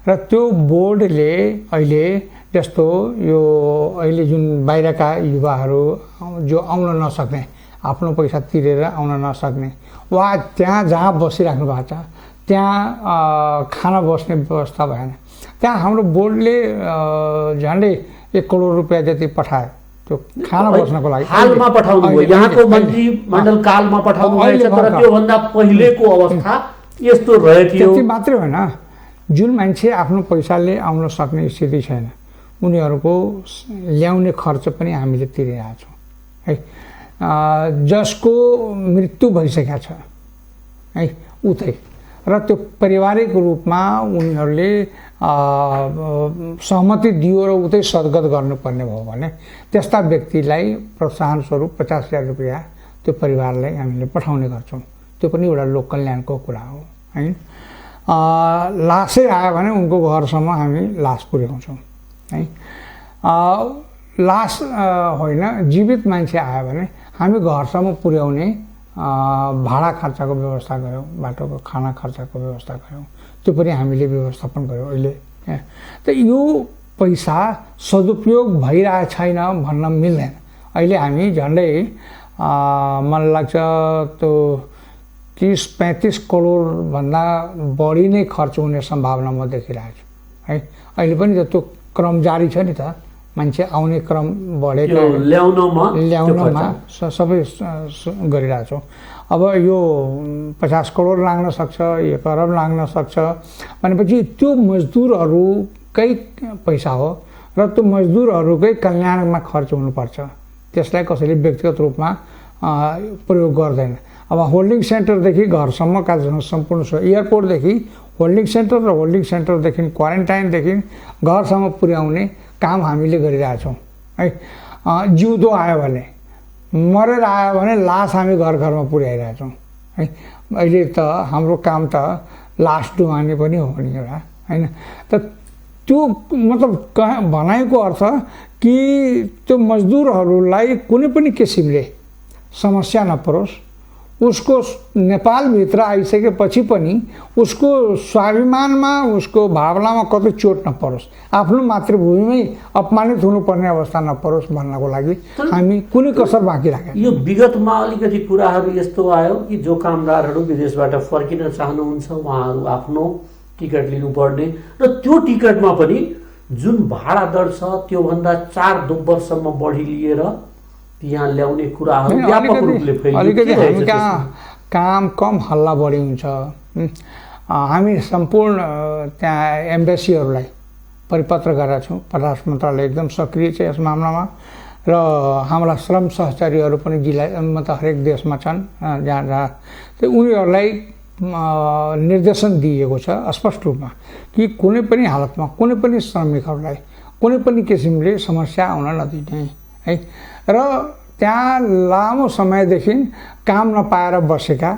र त्यो बोर्डले अहिले जस्तो यो अहिले जुन बाहिरका युवाहरू जो आउन नसक्ने, आफ्नो पैसा तिरेर आउन नसक्ने, वा त्यहाँ जहाँ बसिराख्नु भएको छ त्यहाँ खाना बस्ने व्यवस्था भएन, त्यहाँ हाम्रो बोर्डले झन्डै 1 करोड रुपियाँ जति पठायो त्यो खाना बस्नको लागि। हालमा पठाउनु भयो, यहाँको मन्त्रीमण्डल कालमा पठाउनु भएछ, तर त्योभन्दा पहिलेको अवस्था यस्तो रहेको। त्यति मात्रै होइन, जुन मान्छे आफ्नो पैसाले आउन सक्ने स्थिति छैन उनीहरूको ल्याउने खर्च पनि हामीले तिरिरहेका छौँ है। जसको मृत्यु भइसकेको छ है उतै, र त्यो पारिवारिक रूपमा उनीहरूले सहमति दियो र उतै सद्गत गर्नुपर्ने भयो भने त्यस्ता व्यक्तिलाई प्रोत्साहन स्वरूप 50,000 रुपियाँ त्यो परिवारलाई हामीले पठाउने गर्छौँ। त्यो पनि एउटा लोक कल्याणको कुरा हो है। लासै आयो भने उनको घरसम्म हामी लास पुर्याउँछौँ है। लास होइन, जीवित मान्छे आयो भने हामी घरसम्म पुर्याउने भाडा खर्चको व्यवस्था गऱ्यौँ, बाटोको खाना खर्चको व्यवस्था गऱ्यौँ, त्यो पनि हामीले व्यवस्थापन गऱ्यौँ अहिले। त यो पैसा सदुपयोग भइरहेको छैन भन्न मिल्दैन। अहिले हामी झन्डै मलाई लाग्छ त्यो 30-35 करोड भन्दा बढी नै खर्च हुने सम्भावना म देखिरहेको छु है। अहिले पनि त त्यो क्रम जारी छ नि त, मान्छे आउने क्रम बढेको ल्याउनमा सबै गरिरहेको छौँ। अब यो 50 करोड लाग्न सक्छ, 1 अरब लाग्न सक्छ भनेपछि त्यो मजदुरहरूकै पैसा हो र त्यो मजदुरहरूकै कल्याणमा खर्च हुनुपर्छ। त्यसलाई कसैले व्यक्तिगत रूपमा प्रयोग गर्दैन। अब होल्डिङ सेन्टरदेखि घरसम्मका सम्पूर्ण एयरपोर्टदेखि होल्डिङ सेन्टर र होल्डिङ सेन्टरदेखि क्वारेन्टाइनदेखि घरसम्म पुर्याउने काम हामीले गरिरहेछौँ है। जिउँदो आयो भने, मरेर आयो भने लास हामी घर घरमा पुर्याइरहेछौँ है। अहिले त हाम्रो काम त लास डुबाउने पनि हो नि एउटा होइन। त त्यो मतलब भनाइको अर्थ कि त्यो मजदुरहरूलाई कुनै पनि किसिमले समस्या नपरोस्, उसको नेपालभित्र आइसकेपछि पनि उसको स्वाभिमानमा, उसको भावनामा कतै चोट नपरोस्, आफ्नो मातृभूमिमै अपमानित हुनुपर्ने अवस्था नपरोस् भन्नको लागि हामी कुनै कसर बाँकी राखेन। यो विगतमा अलिकति कुराहरू यस्तो आयो कि जो कामदारहरू विदेशबाट फर्किन चाहनुहुन्छ उहाँहरू आफ्नो टिकट लिनुपर्ने, र त्यो टिकटमा पनि जुन भाडा दर छ त्योभन्दा 4 दोब्बरसम्म बढी लिएर यहाँ ल्याउने कुराहरू व्यापक रूपले अलिकति हामी कहाँ काम कम हल्ला बढी हुन्छ। हामी सम्पूर्ण त्यहाँ एम्बेसीहरूलाई परिपत्र गरेका छौँ। परराष्ट्र मन्त्रालय एकदम सक्रिय छ यस मामलामा, र हाम्रा श्रम सहचारीहरू पनि जिल्लामा त हरेक देशमा छन् जहाँ जहाँ त्यो उनीहरूलाई निर्देशन दिएको छ स्पष्ट रूपमा कि कुनै पनि हालतमा कुनै पनि श्रमिकहरूलाई कुनै पनि किसिमले समस्या आउन नदिने है। र त्यहाँ लामो समयदेखि काम नपाएर बसेका,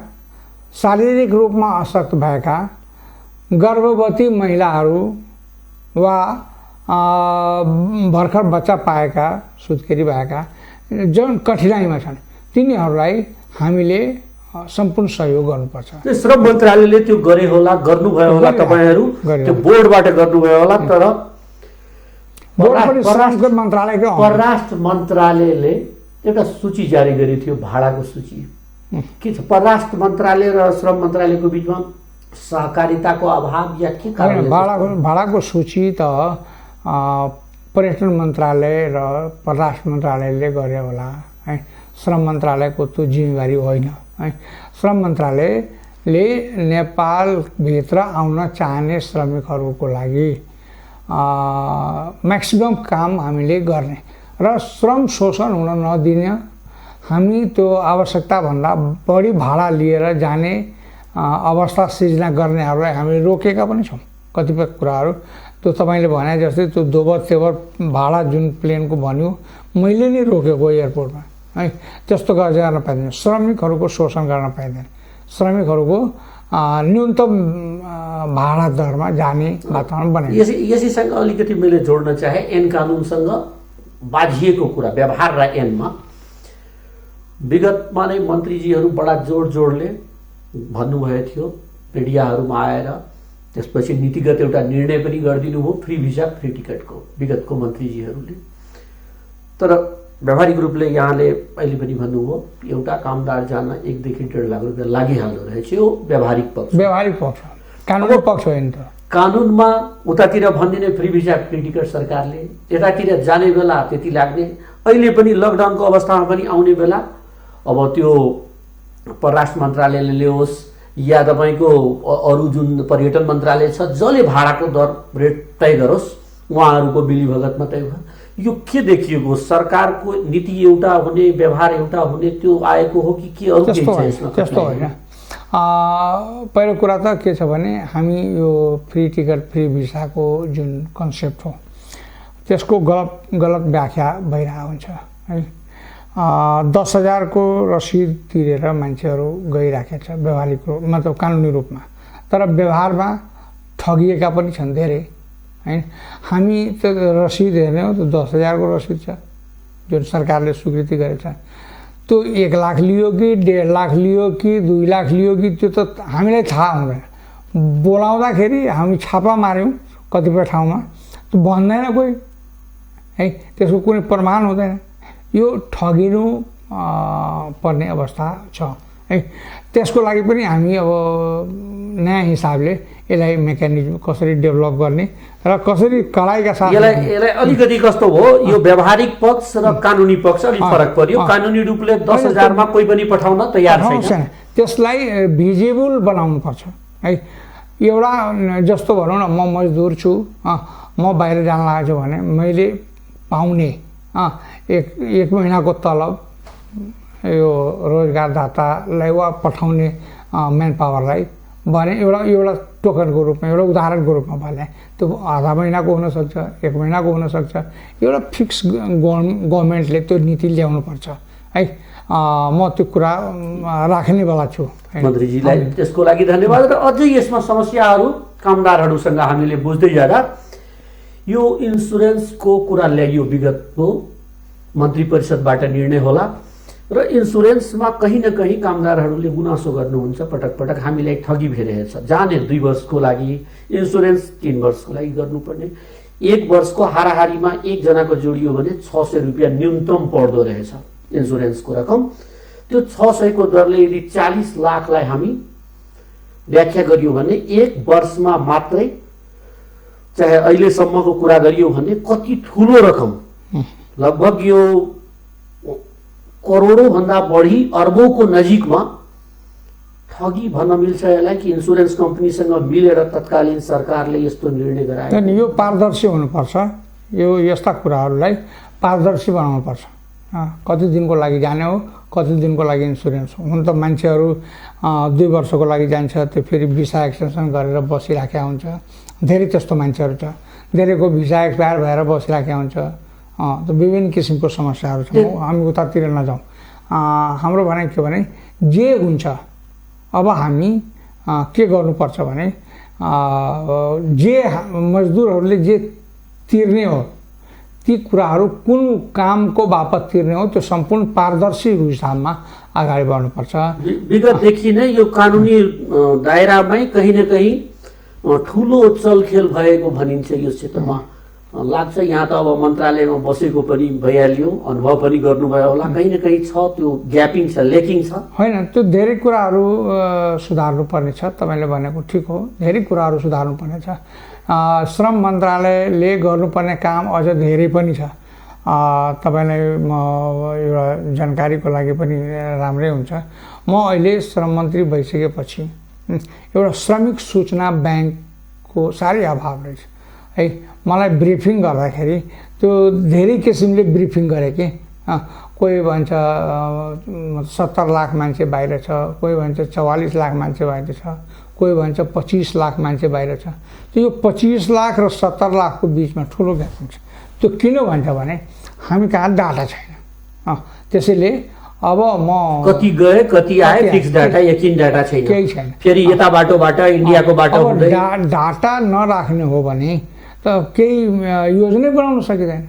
शारीरिक रूपमा अशक्त भएका गर्भवती महिलाहरू वा भर्खर बच्चा पाएका सुत्केरी भएका जुन कठिनाइमा छन् तिनीहरूलाई हामीले सम्पूर्ण सहयोग गर्नुपर्छ। श्रम मन्त्रालयले त्यो गरे होला, गर्नुभयो होला, तपाईहरू त्यो बोर्डबाट गर्नुभयो होला। तर परराष्ट्र मन्त्रालयले एउटा सूची जारी गरेको थियो, भाडाको सूची। के छ परराष्ट्र मन्त्रालय र श्रम मन्त्रालयको बिचमा सहकारिताको अभाव या के कारण? भाडाको सूची त पर्यटन मन्त्रालय र परराष्ट्र मन्त्रालयले गरे होला है। श्रम मन्त्रालयको त्यो जिम्मेवारी होइन है। श्रम मन्त्रालयले नेपालभित्र आउन चाहने श्रमिकहरूको लागि म्याक्सिमम काम हामीले गर्ने र श्रम शोषण हुन नदिने, हामी त्यो आवश्यकताभन्दा बढी भाडा लिएर जाने अवस्था सिर्जना गर्नेहरूलाई हामीले रोकेका पनि छौँ। कतिपय कुराहरू त्यो तपाईँले भने जस्तै त्यो दोबर तेबर भाडा जुन प्लेनको भन्यो मैले नै रोकेको एयरपोर्टमा है। त्यस्तो गर्न पाइँदैन, श्रमिकहरूको शोषण गर्न पाइँदैन, श्रमिकहरूको न्यूनतम भाडा दरमा जाने वातावरण बनाए। यसैसँग अलिकति मैले जोड्न चाहे ऐन कानुनसँग बाझिएको कुरा व्यवहार र ऐनमा विगतमा नै मन्त्रीजीहरू बडा जोडले भन्नुभएको थियो मिडियाहरूमा आएर। त्यसपछि नीतिगत एउटा निर्णय पनि गरिदिनु हो फ्री भिजा फ्री टिकटको विगतको मन्त्रीजीहरूले। तर व्यावहारिक रूपले यहाँले अहिले पनि भन्नुभयो एउटा कामदार जान 1 देखि 1.5 लाख रुपियाँ लागिहाल्दो रहेछ। यो व्यावहारिक पक्ष, कानुनी पक्ष होइन। त कानुनमा उतातिर भनिदिने फ्री भिजा फ्री टिकट सरकारले, यतातिर जाने बेला त्यति लाग्ने। अहिले पनि लकडाउनको अवस्थामा पनि आउने बेला अब त्यो परराष्ट्र मन्त्रालयले ल्याओस् या तपाईँको अरू जुन पर्यटन मन्त्रालय छ जसले भाडाको दर रेट तय गरोस्, उहाँहरूको मिलीभगतमा तय भयो। यो के देखिएको? सरकारको नीति एउटा हुने, व्यवहार एउटा हुने, त्यो आएको हो कि के अरू केही छ यसमा? त्यस्तो होइन। पहिलो कुरा त के छ भने हामी यो फ्री टिकट फ्री भिसाको जुन कन्सेप्ट हो त्यसको गलत व्याख्या भइरहेको हुन्छ है। 10,000 को रसिद तिरेर मान्छेहरू गइराखेको छ व्यवहारिक रूप, मतलब कानुनी रूपमा। तर व्यवहारमा ठगिएका पनि छन् धेरै हैन। हामी त रसिद हेर्ने हो त 10,000 को रसिद छ जुन सरकारले स्वीकृति गरेको छ। त्यो 1 लाख लियो कि 1.5 लाख लियो कि 2 लाख लियो कि त्यो त हामीलाई थाहा हुँदैन। बोलाउँदाखेरि हामी छापा मार्यौँ कतिपय ठाउँमा, त्यो भन्दैन कोही है, त्यसको कुनै प्रमाण हुँदैन। यो ठगिनु पर्ने अवस्था छ है। त्यसको लागि पनि हामी अब नयाँ हिसाबले यसलाई मेकानिजम कसरी डेभलप गर्ने र कसरी कडाइका साथ यसलाई अलिकति कस्तो हो, यो व्यावहारिक पक्ष र कानुनी पक्ष अलिक फरक पर्यो। कानुनी रूपले 10,000 मा कोही पनि पठाउन तयार छैन। त्यसलाई भिजिबल बनाउनु पर्छ है। एउटा जस्तो भनौँ न, म मजदुर छु, म बाहिर जान लागेको छु भने मैले पाउने एक महिनाको तलब यो रोजगारदातालाई वा पठाउने म्यान पावरलाई भने एउटा टोकनको रूपमा, एउटा उदाहरणको रूपमा भने त्यो आधा महिनाको हुनसक्छ, 1 महिनाको हुनसक्छ। एउटा फिक्स गभर्मेन्टले त्यो नीति ल्याउनुपर्छ है। म त्यो कुरा राख्नेवाला छु। मन्त्रीजीलाई त्यसको लागि धन्यवाद। र अझै यसमा समस्याहरू कामदारहरूसँग हामीले बुझ्दै जाँदा यो इन्सुरेन्सको कुरा ल्याइयो, विगतको मन्त्री परिषदबाट निर्णय होला र इन्सुरेन्समा कहीँ न कहीँ कामदारहरूले गुनासो गर्नुहुन्छ। पटक पटक हामीलाई ठगी भइरहेछ। जाने 2 वर्षको लागि इन्सुरेन्स 3 वर्षको लागि गर्नुपर्ने, 1 वर्षको हाराहारीमा एकजनाको जोडियो भने 600 रुपियाँ न्यूनतम पर्दो रहेछ इन्सुरेन्सको रकम। त्यो 600 को दरले यदि 40 लाखलाई हामी व्याख्या गरियो भने 1 वर्षमा मात्रै, चाहे अहिलेसम्मको कुरा गरियो भने कति ठुलो रकम, लगभग यो करोडौं भन्दा बढी अर्बौंको नजिकमा ठगी भन्न मिल्छ यसलाई कि इन्सुरेन्स कम्पनीसँग मिलेर तत्कालीन सरकारले यस्तो निर्णय गरायो। यो पारदर्शी हुनुपर्छ। यो यस्ता कुराहरूलाई पारदर्शी बनाउनुपर्छ। कति दिनको लागि जाने हो, कति दिनको लागि इन्सुरेन्स हो। हुन त मान्छेहरू 2 वर्षको लागि जान्छ, त्यो फेरि भिसा एक्सटेन्सन गरेर बसिराखेका हुन्छ। धेरै त्यस्तो मान्छेहरू छ धेरैको भिसा एक्सपायर भएर बसिराखेको हुन्छ। त विभिन्न किसिमको समस्याहरू छ। हामी उतातिर नजाउँ। हाम्रो भनाइ के भने जे हुन्छ अब हामी के गर्नुपर्छ भने जे मजदुरहरूले जे तिर्ने हो ती कुराहरू कुन कामको बापत तिर्ने हो त्यो सम्पूर्ण पारदर्शी हिसाबमा अगाडि बढ्नुपर्छ। विगतदेखि नै यो कानुनी दायरामै कहीँ न कहीँ ठुलो चलखेल भएको भनिन्छ यो क्षेत्रमा। लाग्छ यहाँ त अब मन्त्रालयमा बसेको पनि भइहाल्यो, अनुभव पनि गर्नुभयो होला, कहीँ न कहीँ छ त्यो ग्यापिङ छ, लेकिङ छ। होइन, त्यो धेरै कुराहरू सुधार्नुपर्ने छ। तपाईँले भनेको ठिक हो, धेरै कुराहरू सुधार्नुपर्ने छ। श्रम मन्त्रालयले गर्नुपर्ने काम अझ धेरै पनि छ। तपाईँलाई म एउटा जानकारीको लागि पनि राम्रै हुन्छ। म अहिले श्रम मन्त्री भइसकेपछि एउटा श्रमिक सूचना ब्याङ्कको साह्रै अभाव रहेछ है। मलाई ब्रिफिङ गर्दाखेरि त्यो धेरै किसिमले ब्रिफिङ गरे कि कोही भन्छ 70 लाख मान्छे बाहिर छ, कोही भन्छ 44 लाख मान्छे बाहिर छ, कोही भन्छ 25 लाख मान्छे बाहिर छ। त्यो यो 25 लाख र 70 लाखको बिचमा ठुलो ग्याप हुन्छ। त्यो किन भन्छ भने हामी कहाँ डाटा छैन। त्यसैले अब म कति गए कति आए फिक्स डाटा, यकिन डाटा छैन, केही छैन। फेरि यता बाटोबाट इन्डियाको बाटो हुँदै डाटा नराख्ने हो भने त केही योजनै बनाउन सकिँदैन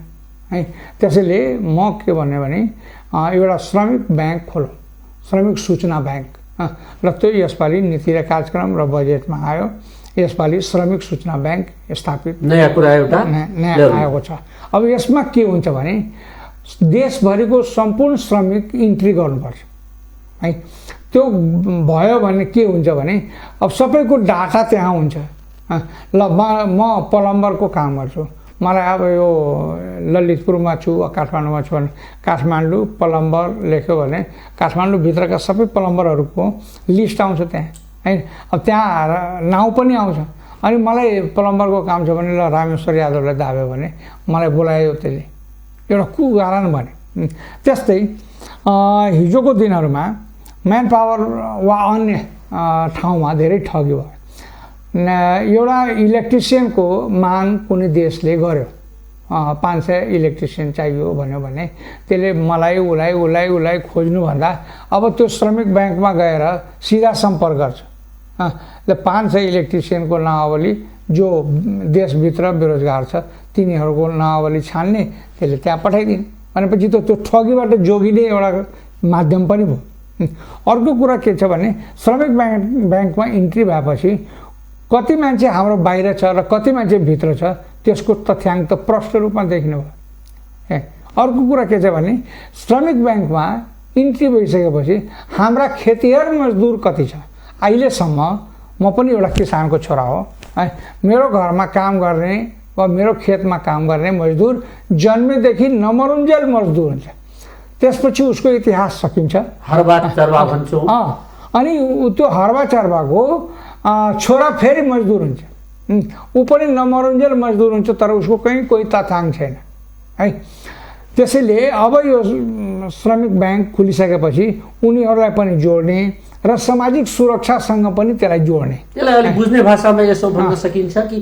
है। त्यसैले म के भन्ने भने एउटा श्रमिक ब्याङ्क खोलौँ, श्रमिक सूचना ब्याङ्क। र त्यो यसपालि नीति र कार्यक्रम र बजेटमा आयो। यसपालि श्रमिक सूचना ब्याङ्क स्थापित नयाँ कुरा एउटा नयाँ आएको छ। अब यसमा के हुन्छ भने देशभरिको सम्पूर्ण श्रमिक इन्ट्री गर्नुपर्छ है। त्यो भयो भने के हुन्छ भने अब सबैको डाटा त्यहाँ हुन्छ। ल म प्लम्बरको काम गर्छु, मलाई अब यो ललितपुरमा छु, काठमाडौँमा छु भने काठमाडौँ प्लम्बर लेख्यो भने काठमाडौँभित्रका सबै प्लम्बरहरूको लिस्ट आउँछ त्यहाँ है। अब त्यहाँ नाउँ पनि आउँछ। अनि मलाई प्लम्बरको काम छ भने ल रामेश्वर यादवलाई दाब्यो भने मलाई बोलायो त्यसले, एउटा कुगारण भने। त्यस्तै हिजोको दिनहरूमा म्यान पावर वा अन्य ठाउँमा धेरै ठगी भयो। एउटा इलेक्ट्रिसियनको माग कुनै देशले गर्यो, 500 इलेक्ट्रिसियन चाहियो भन्यो भने त्यसले मलाई उसलाई खोज्नुभन्दा अब त्यो श्रमिक ब्याङ्कमा गएर सिधा सम्पर्क गर्छ। ल 500 इलेक्ट्रिसियनको नावली जो देशभित्र बेरोजगार छ तिनीहरूको नावली छान्ने, त्यसले त्यहाँ पठाइदिने भनेपछि त त्यो ठगीबाट जोगिने एउटा माध्यम पनि भयो। अर्को कुरा के छ भने श्रमिक ब्याङ्कमा इन्ट्री भएपछि कति मान्छे हाम्रो बाहिर छ र कति मान्छे भित्र छ त्यसको तथ्याङ्क त प्रष्ट रूपमा देखिनु भयो। अर्को कुरा के छ भने श्रमिक ब्याङ्कमा इन्ट्री भइसकेपछि हाम्रा खेतिहर मजदुर कति छ। अहिलेसम्म म पनि एउटा किसानको छोरा हो है। मेरो घरमा काम गर्ने वा मेरो खेतमा काम गर्ने मजदुर जन्मेदेखि नमरुन्जेल मजदुर हुन्छ। त्यसपछि उसको इतिहास सकिन्छ, हरबा चरवा भन्छौँ। अनि त्यो हरबा चरवाको छोरा फेरि मजदुर हुन्छ, ऊ पनि नमरुन्जेल मजदुर हुन्छ, तर उसको कहीँ कोही तथ्याङ्क छैन है। त्यसैले अब यो श्रमिक ब्याङ्क खुलिसकेपछि उनीहरूलाई पनि जोड्ने र सामाजिक सुरक्षासँग पनि त्यसलाई जोड्ने। त्यसलाई अलिक बुझ्ने भाषामा यसो भन्न सकिन्छ कि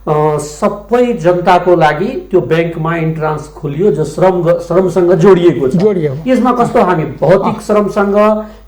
सबै जनताको लागि त्यो ब्याङ्कमा इन्ट्रान्स खोलियो जो श्रमसँग जोडिएको छ। यसमा कस्तो हामी भौतिक श्रमसँग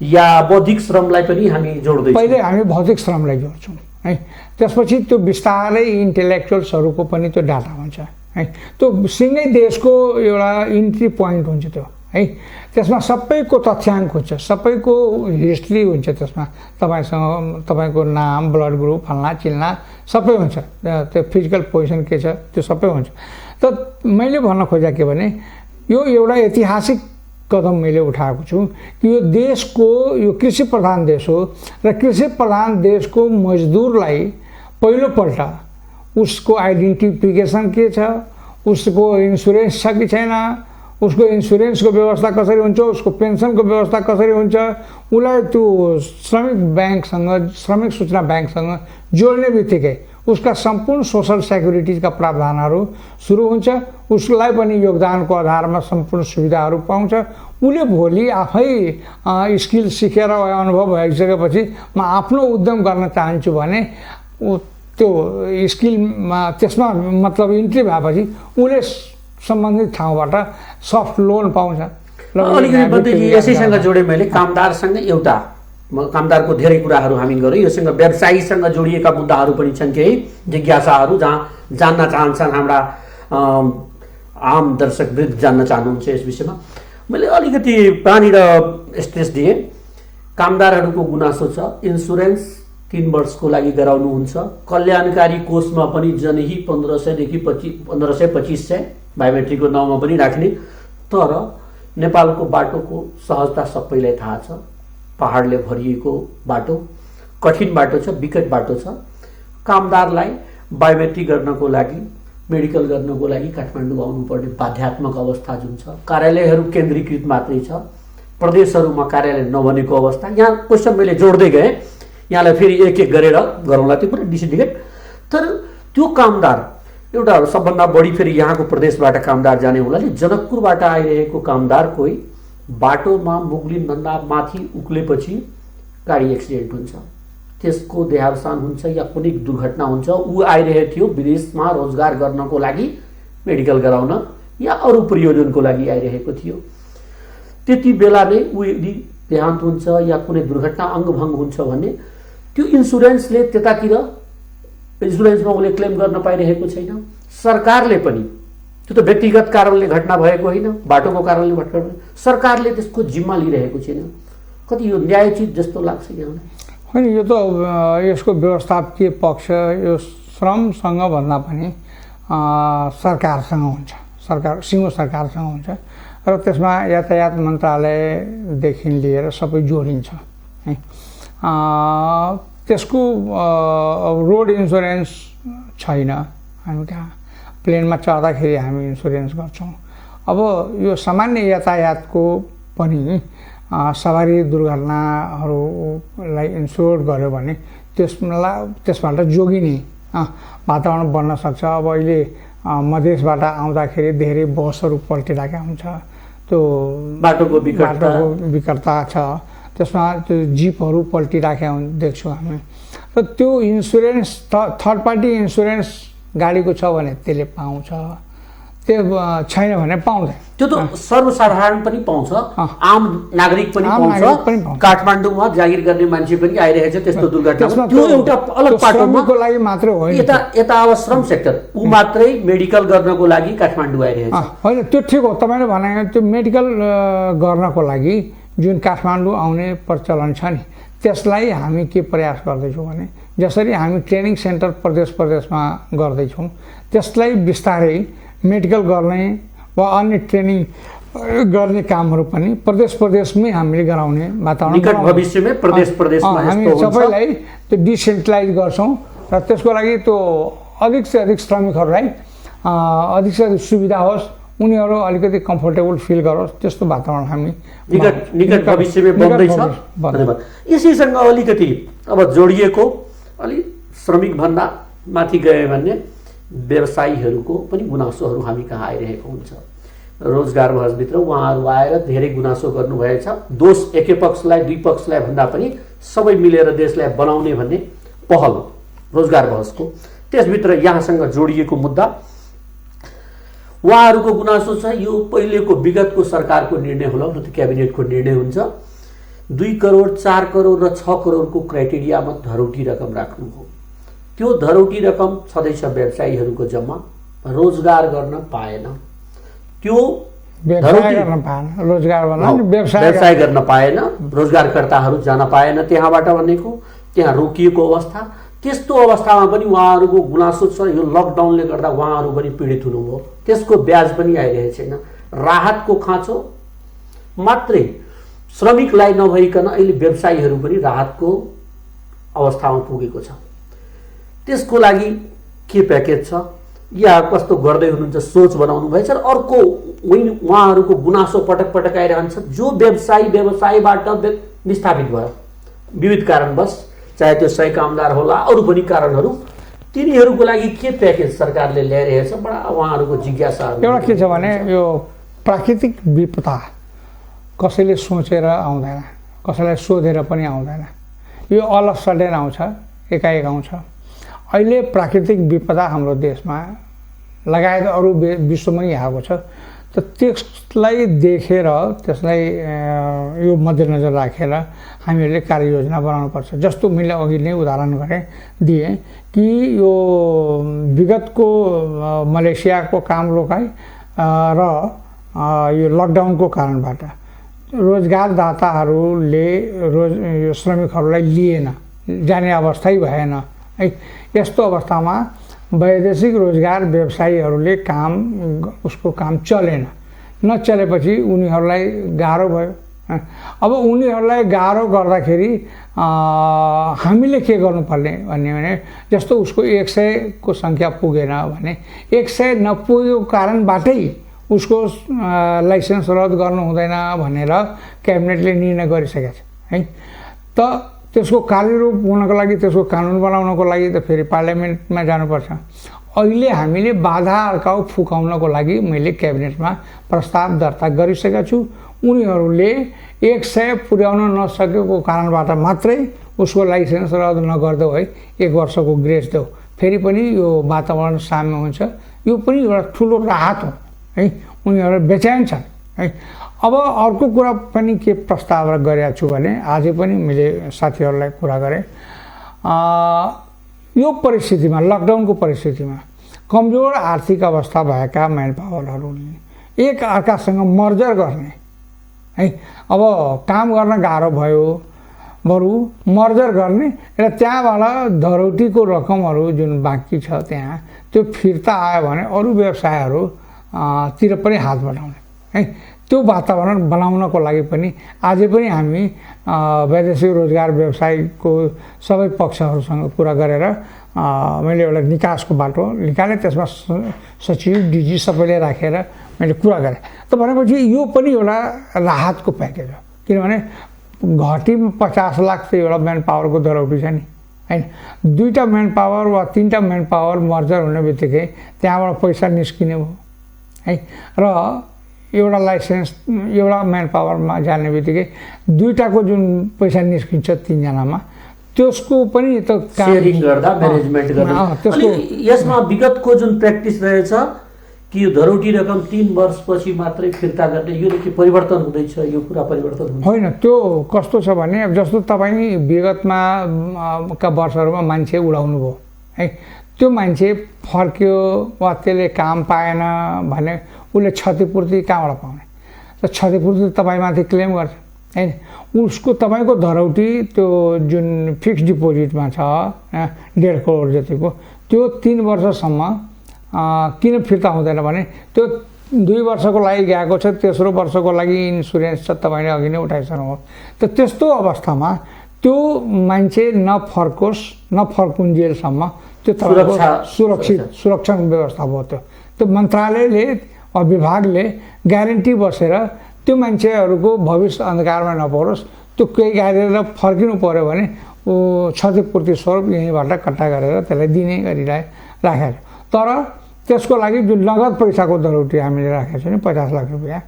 या बौद्धिक श्रमलाई पनि हामी जोड्दैछौँ। पहिले हामी भौतिक श्रमलाई जोड्छौँ है। त्यसपछि त्यो बिस्तारै इन्टेलेक्चुअल्सहरूको पनि त्यो डाटा हुन्छ है। त्यो सिँगै देशको एउटा इन्ट्री पोइन्ट हुन्छ त्यो है। त्यसमा सबैको तथ्याङ्क हुन्छ, सबैको हिस्ट्री हुन्छ। त्यसमा तपाईँको नाम, ब्लड ग्रुप, फल्ना चिल्ना सबै हुन्छ। त्यो फिजिकल पोजिसन के छ त्यो सबै हुन्छ। त मैले भन्न खोजेको के भने यो एउटा ऐतिहासिक कदम मैले उठाएको छु कि यो देशको यो कृषि प्रधान देश हो र कृषि प्रधान देशको मजदुरलाई पहिलोपल्ट उसको आइडेन्टिफिकेसन के छ, उसको इन्सुरेन्स छ कि छैन, उसको इन्सुरेन्सको व्यवस्था कसरी हुन्छ, उसको पेन्सनको व्यवस्था कसरी हुन्छ, उसलाई त्यो श्रमिक ब्याङ्कसँग, श्रमिक सूचना ब्याङ्कसँग जोड्ने बित्तिकै उसका सम्पूर्ण सोसल सेक्युरिटीका प्रावधानहरू सुरु हुन्छ। उसलाई पनि योगदानको आधारमा सम्पूर्ण सुविधाहरू पाउँछ। उसले भोलि आफै स्किल सिकेर वा अनुभव भइसकेपछि म आफ्नो उद्यम गर्न चाहन्छु भने ऊ त्यो स्किलमा त्यसमा मतलब इन्ट्री भएपछि उसले सम्बन्धित ठाउँबाट सफ्ट लोन पाउँछ। अलिकति बन्देजी यसैसँग जोडेँ मैले कामदारसँग एउटा कामदारको धेरै कुराहरू हामी गऱ्यौँ। योसँग व्यवसायीसँग जोडिएका मुद्दाहरू पनि छन्, केही जिज्ञासाहरू जहाँ जान्न चाहन्छन् हाम्रा आम दर्शकवृन्द जान्न चाहनुहुन्छ यस विषयमा। मैले अलिकति पानी र स्ट्रेस दिएँ। कामदारहरूको गुनासो छ, इन्सुरेन्स 3 वर्षको लागि गराउनुहुन्छ, कल्याणकारी कोषमा पनि जनही 1500 देखि 2500 बायोमेट्रिकको नाउँमा पनि राख्ने। तर नेपालको बाटोको सहजता सबैलाई थाहा छ, पहाडले भरिएको बाटो, कठिन बाटो छ, विकट बाटो छ। कामदारलाई बायोमेट्रिक गर्नको लागि, मेडिकल गर्नको लागि काठमाडौँ आउनुपर्ने बाध्यात्मक अवस्था जुन छ, कार्यालयहरू केन्द्रीकृत मात्रै छ, प्रदेशहरूमा कार्यालय नबनेको अवस्था। यहाँ क्वेसन मैले जोड्दै गएँ, यहाँलाई फेरि एक एक गरेर गरौँला त्यो पुरै डिसिडिकेट। तर त्यो कामदार एउटा सबभन्दा बढी फेरि यहाँको प्रदेशबाट कामदार जाने हुनाले जनकपुरबाट आइरहेको कामदार कोही बाटोमा मुगलिनभन्दा माथि उक्लेपछि गाडी एक्सिडेन्ट हुन्छ, त्यसको देहावसान हुन्छ या कुनै दुर्घटना हुन्छ, ऊ आइरहेको थियो विदेशमा रोजगार गर्नको लागि, मेडिकल गराउन या अरू प्रयोजनको लागि आइरहेको थियो। त्यति बेला नै ऊ यदि देहान्त हुन्छ या कुनै दुर्घटना अङ्गभङ्ग हुन्छ भने त्यो इन्सुरेन्सले त्यतातिर इन्सुरेन्समा उसले क्लेम गर्न पाइरहेको छैन। सरकारले पनि, त्यो त व्यक्तिगत कारणले घटना भएको होइन, बाटोको कारणले घटना भयो, सरकारले त्यसको जिम्मा लिइरहेको छैन। कति यो न्यायोचित जस्तो लाग्छ यहाँलाई? होइन, यो त यसको व्यवस्थापकीय पक्ष यो श्रमसँग भन्दा पनि सरकारसँग हुन्छ, सिङ्गो सरकारसँग हुन्छ र त्यसमा यातायात मन्त्रालयदेखि लिएर सबै जोडिन्छ है। त्यसको रोड इन्सुरेन्स छैन हामी कहाँ, प्लेनमा चढ्दाखेरि हामी इन्सुरेन्स गर्छौँ। अब यो सामान्य यातायातको पनि सवारी दुर्घटनाहरूलाई इन्स्योर गर्यो भने त्यसबाट जोगिने वातावरण बन्न सक्छ। अब अहिले मधेसबाट आउँदाखेरि धेरै बसहरू पल्टिरहेका हुन्छ, त्यो बाटोको विकटता छ, त्यसमा त्यो जिपहरू पल्टिराखेका देख्छौँ हामी। र त्यो इन्सुरेन्स थर्ड पार्टी इन्सुरेन्स गाडीको छ भने त्यसले पाउँछ, त्यो छैन भने पाउँदैन। त्यो त सर्वसाधारण पनि पाउँछ, आम नागरिक पनि पाउँछ। काठमाडौँमा जागिर गर्ने मान्छे पनि आइरहेछ त्यस्तो दुर्घटना, त्यो एउटा अलग पाटोको लागि मात्रै होइन। यता अब श्रम सेक्टर ऊ मात्रै मेडिकल गर्नको लागि काठमाडौँ आइरहेछ। होइन, त्यो ठिक हो, तपाईँले भने त्यो मेडिकल गर्नको लागि जुन काठमाडौँ आउने प्रचलन छ नि, त्यसलाई हामी के प्रयास गर्दैछौँ भने जसरी हामी ट्रेनिङ सेन्टर प्रदेशमा गर्दैछौँ त्यसलाई बिस्तारै मेडिकल गर्ने वा अन्य ट्रेनिङ गर्ने कामहरू पनि प्रदेशमै हामीले गराउने वातावरण निकट भविष्यमा प्रदेशमा हामी सबैलाई त्यो डिसेन्ट्रलाइज गर्छौँ र त्यसको लागि त्यो अधिक से अधिक श्रमिकहरूलाई अधिक से अधिक सुविधा होस्, उनीहरू अलिकति कम्फर्टेबल फिल गरोस्, त्यस्तो वातावरण हामी निकट भविष्यमा बन्दैछ। धन्यवाद। यसैसँग अलिकति अब जोडिएको अलि श्रमिकभन्दा माथि गए भने व्यवसायीहरूको पनि गुनासोहरू हामी कहाँ आइरहेको हुन्छ। रोजगार बहसभित्र उहाँहरू आएर धेरै गुनासो गर्नुभएछ। दोष एकै पक्षलाई दुई पक्षलाई भन्दा पनि सबै मिलेर देशलाई बनाउने भन्ने पहल रोजगार बहसको, त्यसभित्र यहाँसँग जोडिएको मुद्दा उहाँहरूको गुनासो छ। यो पहिलेको विगतको सरकारको निर्णय होला, न त क्याबिनेटको निर्णय हुन्छ। 2 करोड 4 करोड र 6 करोडको क्राइटेरियामा धरोटी रकम राख्नु हो। त्यो धरोटी रकम छँदैछ व्यवसायीहरूको जम्मा, रोजगार गर्न पाएन। त्यो व्यवसाय गर्न पाएन, रोजगारकर्ताहरू जान पाएन त्यहाँबाट भनेको, त्यहाँ रोकिएको अवस्था। त्यस्तो अवस्थामा पनि उहाँहरूको गुनासो छ। यो लकडाउनले गर्दा उहाँहरू पनि पीडित हुनुभयो, त्यसको ब्याज पनि आइरहेको छैन। राहतको खाँचो मात्रै श्रमिकलाई नभइकन अहिले व्यवसायीहरू पनि राहतको अवस्थामा पुगेको छ। त्यसको लागि के प्याकेज छ या कस्तो गर्दै हुनुहुन्छ सोच बनाउनु भएछ। र अर्को उहाँहरूको गुनासो पटक पटक आइरहन्छ, जो व्यवसायबाट विस्थापित भयो विविध कारणवश, चाहे त्यो सही कामदार होला अरू पनि कारणहरू, तिनीहरूको लागि के प्याकेज सरकारले ल्याइरहेछ? बडा उहाँहरूको जिज्ञासा एउटा के छ भने यो प्राकृतिक विपदा कसैले सोचेर आउँदैन, कसैलाई सोधेर पनि आउँदैन। यो अल अफ सडन आउँछ, एकाएक आउँछ। अहिले प्राकृतिक विपदा हाम्रो देशमा लगायत अरू विश्वमै आएको छ। त त्यसलाई देखेर त्यसलाई यो मध्यनजर राखेर हामीहरूले कार्ययोजना बनाउनुपर्छ। जस्तो मैले अघि नै उदाहरण दिएँ कि यो विगतको मलेसियाको काम रोकाइ र यो लकडाउनको कारणबाट रोजगारदाताहरूले यो श्रमिकहरूलाई लिएन, जाने अवस्थै भएन है। यस्तो अवस्थामा वैदेशिक रोजगार व्यवसायीहरूले उसको काम चलेन। नचलेपछि उनीहरूलाई गाह्रो भयो। अब उनीहरूलाई गाह्रो गर्दाखेरि हामीले के गर्नुपर्ने भने जस्तो उसको 100 को सङ्ख्या पुगेन भने 100 नपुगेको कारणबाटै उसको लाइसेन्स रद्द गर्नु हुँदैन भनेर क्याबिनेटले निर्णय गरिसकेको छ है। त त्यसको कार्यरूप हुनको लागि, त्यसको कानुन बनाउनको लागि त फेरि पार्लियामेन्टमा जानुपर्छ। अहिले हामीले बाधा अड्काउ फुकाउनको लागि मैले क्याबिनेटमा प्रस्ताव दर्ता गरिसकेका छु। उनीहरूले 100 पुर्याउन नसकेको कारणबाट मात्रै उसको लाइसेन्स रद्द नगर्दो है, 1 वर्षको ग्रेस देऊ, फेरि पनि यो वातावरण साम्य हुन्छ। यो पनि एउटा ठुलो राहत हो है, उनीहरू बेचैन छन् है। अब अर्को कुरा पनि के प्रस्ताव गरेको छु भने आज पनि मैले साथीहरूलाई कुरा गरेँ, यो परिस्थितिमा लकडाउनको परिस्थितिमा कमजोर आर्थिक अवस्था भएका म्यान पावरहरूले एक अर्कासँग मर्जर गर्ने है। अब काम गर्न गाह्रो भयो, बरु मर्जर गर्ने र त्यहाँबाट धरौटीको रकमहरू जुन बाँकी छ त्यहाँ त्यो फिर्ता आयो भने अरू व्यवसायहरू तिर पनि हात बढाउने है। त्यो वातावरण बनाउनको लागि पनि आज पनि हामी वैदेशिक रोजगार व्यवसायको सबै पक्षहरूसँग कुरा गरेर मैले एउटा निकासको बाटो निकालेँ। त्यसमा सचिव, डिजी सबैले राखेर मैले कुरा गरेँ। त भनेपछि यो पनि एउटा राहतको प्याकेज हो, किनभने घटीमा 50 लाख त एउटा म्यान पावरको धरौटी छ नि हैन। 2टा म्यान पावर वा 3टा म्यान पावर मर्जर हुने बित्तिकै त्यहाँबाट पैसा निस्किने भयो है। र एउटा लाइसेन्स एउटा म्यान पावरमा जाने बित्तिकै 2टाको जुन पैसा निस्किन्छ 3 जनामा, त्यसको पनि त सेयरिङ गर्दा म्यानेजमेन्ट गर्दा। अनि यसमा विगतको जुन प्र्याक्टिस रहेछ कि यो धरौटी रकम 3 वर्षपछि मात्रै फिर्ता गर्ने, यो के परिवर्तन हुँदैछ? यो कुरा परिवर्तन होइन। त्यो कस्तो छ भने जस्तो तपाईँ विगतमा का वर्षहरूमा मान्छे उडाउनु भयो है, त्यो मान्छे फर्क्यो वा त्यसले काम पाएन भने उसले क्षतिपूर्ति कहाँबाट पाउने? त क्षतिपूर्ति तपाईँमाथि क्लेम गर्छ हैन। उसको तपाईँको धरौटी त्यो जुन फिक्स डिपोजिटमा छ 1.5 करोड जतिको, त्यो 3 वर्षसम्म किन फिर्ता हुँदैन भने त्यो 2 वर्षको लागि गएको छ, तेस्रो वर्षको लागि इन्सुरेन्स छ, तपाईँले अघि नै उठाइसक्नुभयो। त त्यस्तो अवस्थामा त्यो मान्छे नफर्कुन्जेलसम्म त्यो तपाईँको सुरक्षा व्यवस्था भयो। त्यो मन्त्रालयले वा विभागले ग्यारेन्टी बसेर त्यो मान्छेहरूको भविष्य अन्धकारमा नपरोस्, त्यो केही गरेर फर्किनु पर्यो भने क्षतिपूर्ति स्वरूप यहीँबाट कट्टा गरेर त्यसलाई दिने राखेको छ। तर त्यसको लागि जुन नगद पैसाको धरौटी हामीले राखेको छौँ नि 50 लाख रुपियाँ,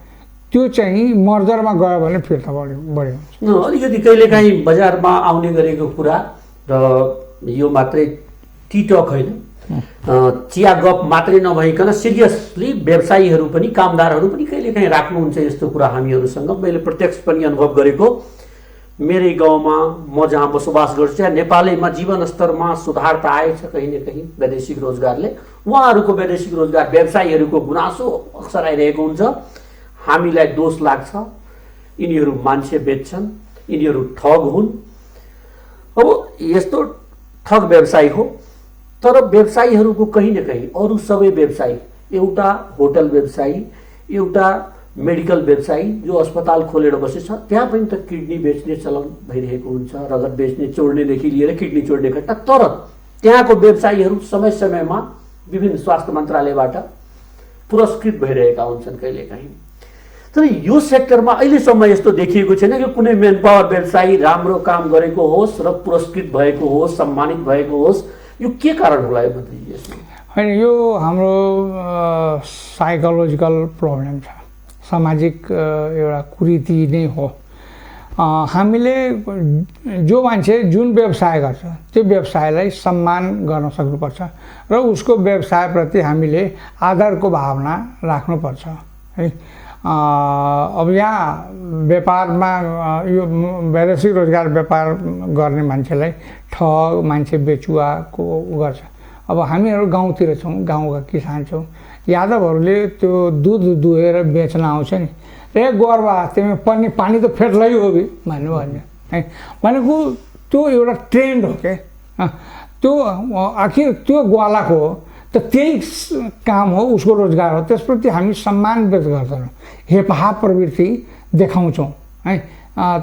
त्यो चाहिँ मर्जरमा गयो भने फिर्ता बढी हुन्छ। अलिकति कहिलेकाहीँ बजारमा आउने गरेको कुरा र यो मात्रै टिटक होइन, चिया गफ मात्रै नभइकन सिरियसली व्यवसायीहरू पनि कामदारहरू पनि कहिलेकाहीँ राख्नुहुन्छ यस्तो कुरा हामीहरूसँग। मैले प्रत्यक्ष पनि अनुभव गरेको, मेरै गाउँमा म जहाँ बसोबास गर्छु त्यहाँ नेपालैमा जीवन स्तरमा सुधार त आएछ कहीँ न कहीँ वैदेशिक रोजगारले। उहाँहरूको वैदेशिक रोजगार व्यवसायीहरूको गुनासो अक्सर आइरहेको हुन्छ, हामीलाई दोष लाग्छ, यिनीहरू मान्छे बेच्छन्, यिनीहरू ठग हुन्। अब यस्तो ठग व्यवसाय हो, तर व्यवसायीहरूको कहीँ न कहीँ अरू सबै व्यवसायी, एउटा होटल व्यवसायी, एउटा मेडिकल व्यवसायी जो अस्पताल खोलेर बसेछ, त्यहाँ पनि त किडनी बेच्ने चलन भइरहेको हुन्छ, रगत बेच्ने चोड्नेदेखि लिएर किडनी चोड्ने घटना। तर त्यहाँको व्यवसायीहरू समय समयमा विभिन्न स्वास्थ्य मन्त्रालयबाट पुरस्कृत भइरहेका हुन्छन् कहिलेकाहीँ। तर यो सेक्टरमा अहिलेसम्म यस्तो देखिएको छैन कि कुनै म्यान पावर व्यवसायी राम्रो काम गरेको होस् र पुरस्कृत भएको होस्, सम्मानित भएको होस्। यो के कारण होला यो मन्त्रीजी? यसमा होइन, यो हाम्रो साइकोलोजिकल प्रब्लम छ, सामाजिक एउटा कुरीति नै हो। हामीले जो मान्छे जुन व्यवसाय गर्छ त्यो व्यवसायलाई सम्मान गर्न सक्नुपर्छ र उसको व्यवसायप्रति हामीले आदरको भावना राख्नुपर्छ है। अब यहाँ व्यापारमा यो वैदेशिक रोजगार व्यापार गर्ने मान्छेलाई ठग मान्छे बेचुवाको गर्छ। अब हामीहरू गाउँतिर छौँ, गाउँका किसान छौँ, यादवहरूले त्यो दुध दुहेर बेच्न आउँछ नि, ए गर्वा तिमी पानी त फेट्लै हो कि भन्नु है। भनेको त्यो एउटा ट्रेन्ड हो क्या, त्यो आखिर त्यो ग्वालाको हो त, त्यही काम हो, उसको रोजगार हो, त्यसप्रति हामी सम्मान व्यक्त गर्दैनौँ, हेपहाप प्रवृत्ति देखाउँछौँ है,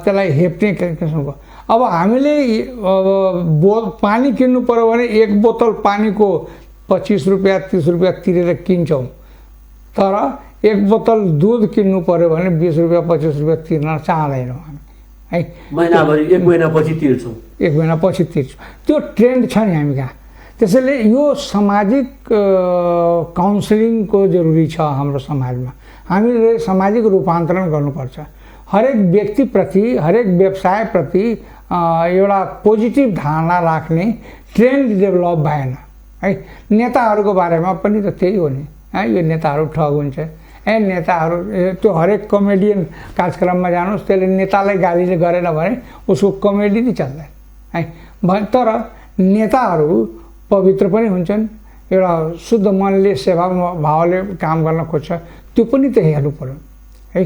त्यसलाई हेप्ने किसिमको। अब हामीले पानी किन्नु पऱ्यो भने एक बोतल पानीको 25 रुपियाँ 30 रुपियाँ तिरेर किन्छौँ, तर एक बोतल दूध किन्नु पऱ्यो भने 20 रुपियाँ 25 रुपियाँ तिर्न चाहँदैनौँ हामी है। महिनाभरि एक महिनापछि तिर्छौँ, एक महिनापछि तिर्छौँ, त्यो ट्रेन्ड छ नि हामी कहाँ। त्यसैले यो सामाजिक काउन्सिलिङको जरुरी छ हाम्रो समाजमा। हामीले सामाजिक रूपान्तरण गर्नुपर्छ। हरेक व्यक्तिप्रति हरेक व्यवसायप्रति एउटा पोजिटिभ धारणा राख्ने ट्रेन्ड डेभलप भएन है। नेताहरूको बारेमा पनि त त्यही हो नि है, यो नेताहरू ठग हुन्छ, नेताहरू त्यो हरेक कमेडियन कार्यक्रममा जानुहोस्, त्यसले नेतालाई गालीले गरेन भने उसको कमेडी नै चल्दैन है। तर नेताहरू पवित्र पनि हुन्छन्, एउटा शुद्ध मनले सेवा भावले काम गर्न खोज्छ, त्यो पनि त हेर्नु पर्यो है।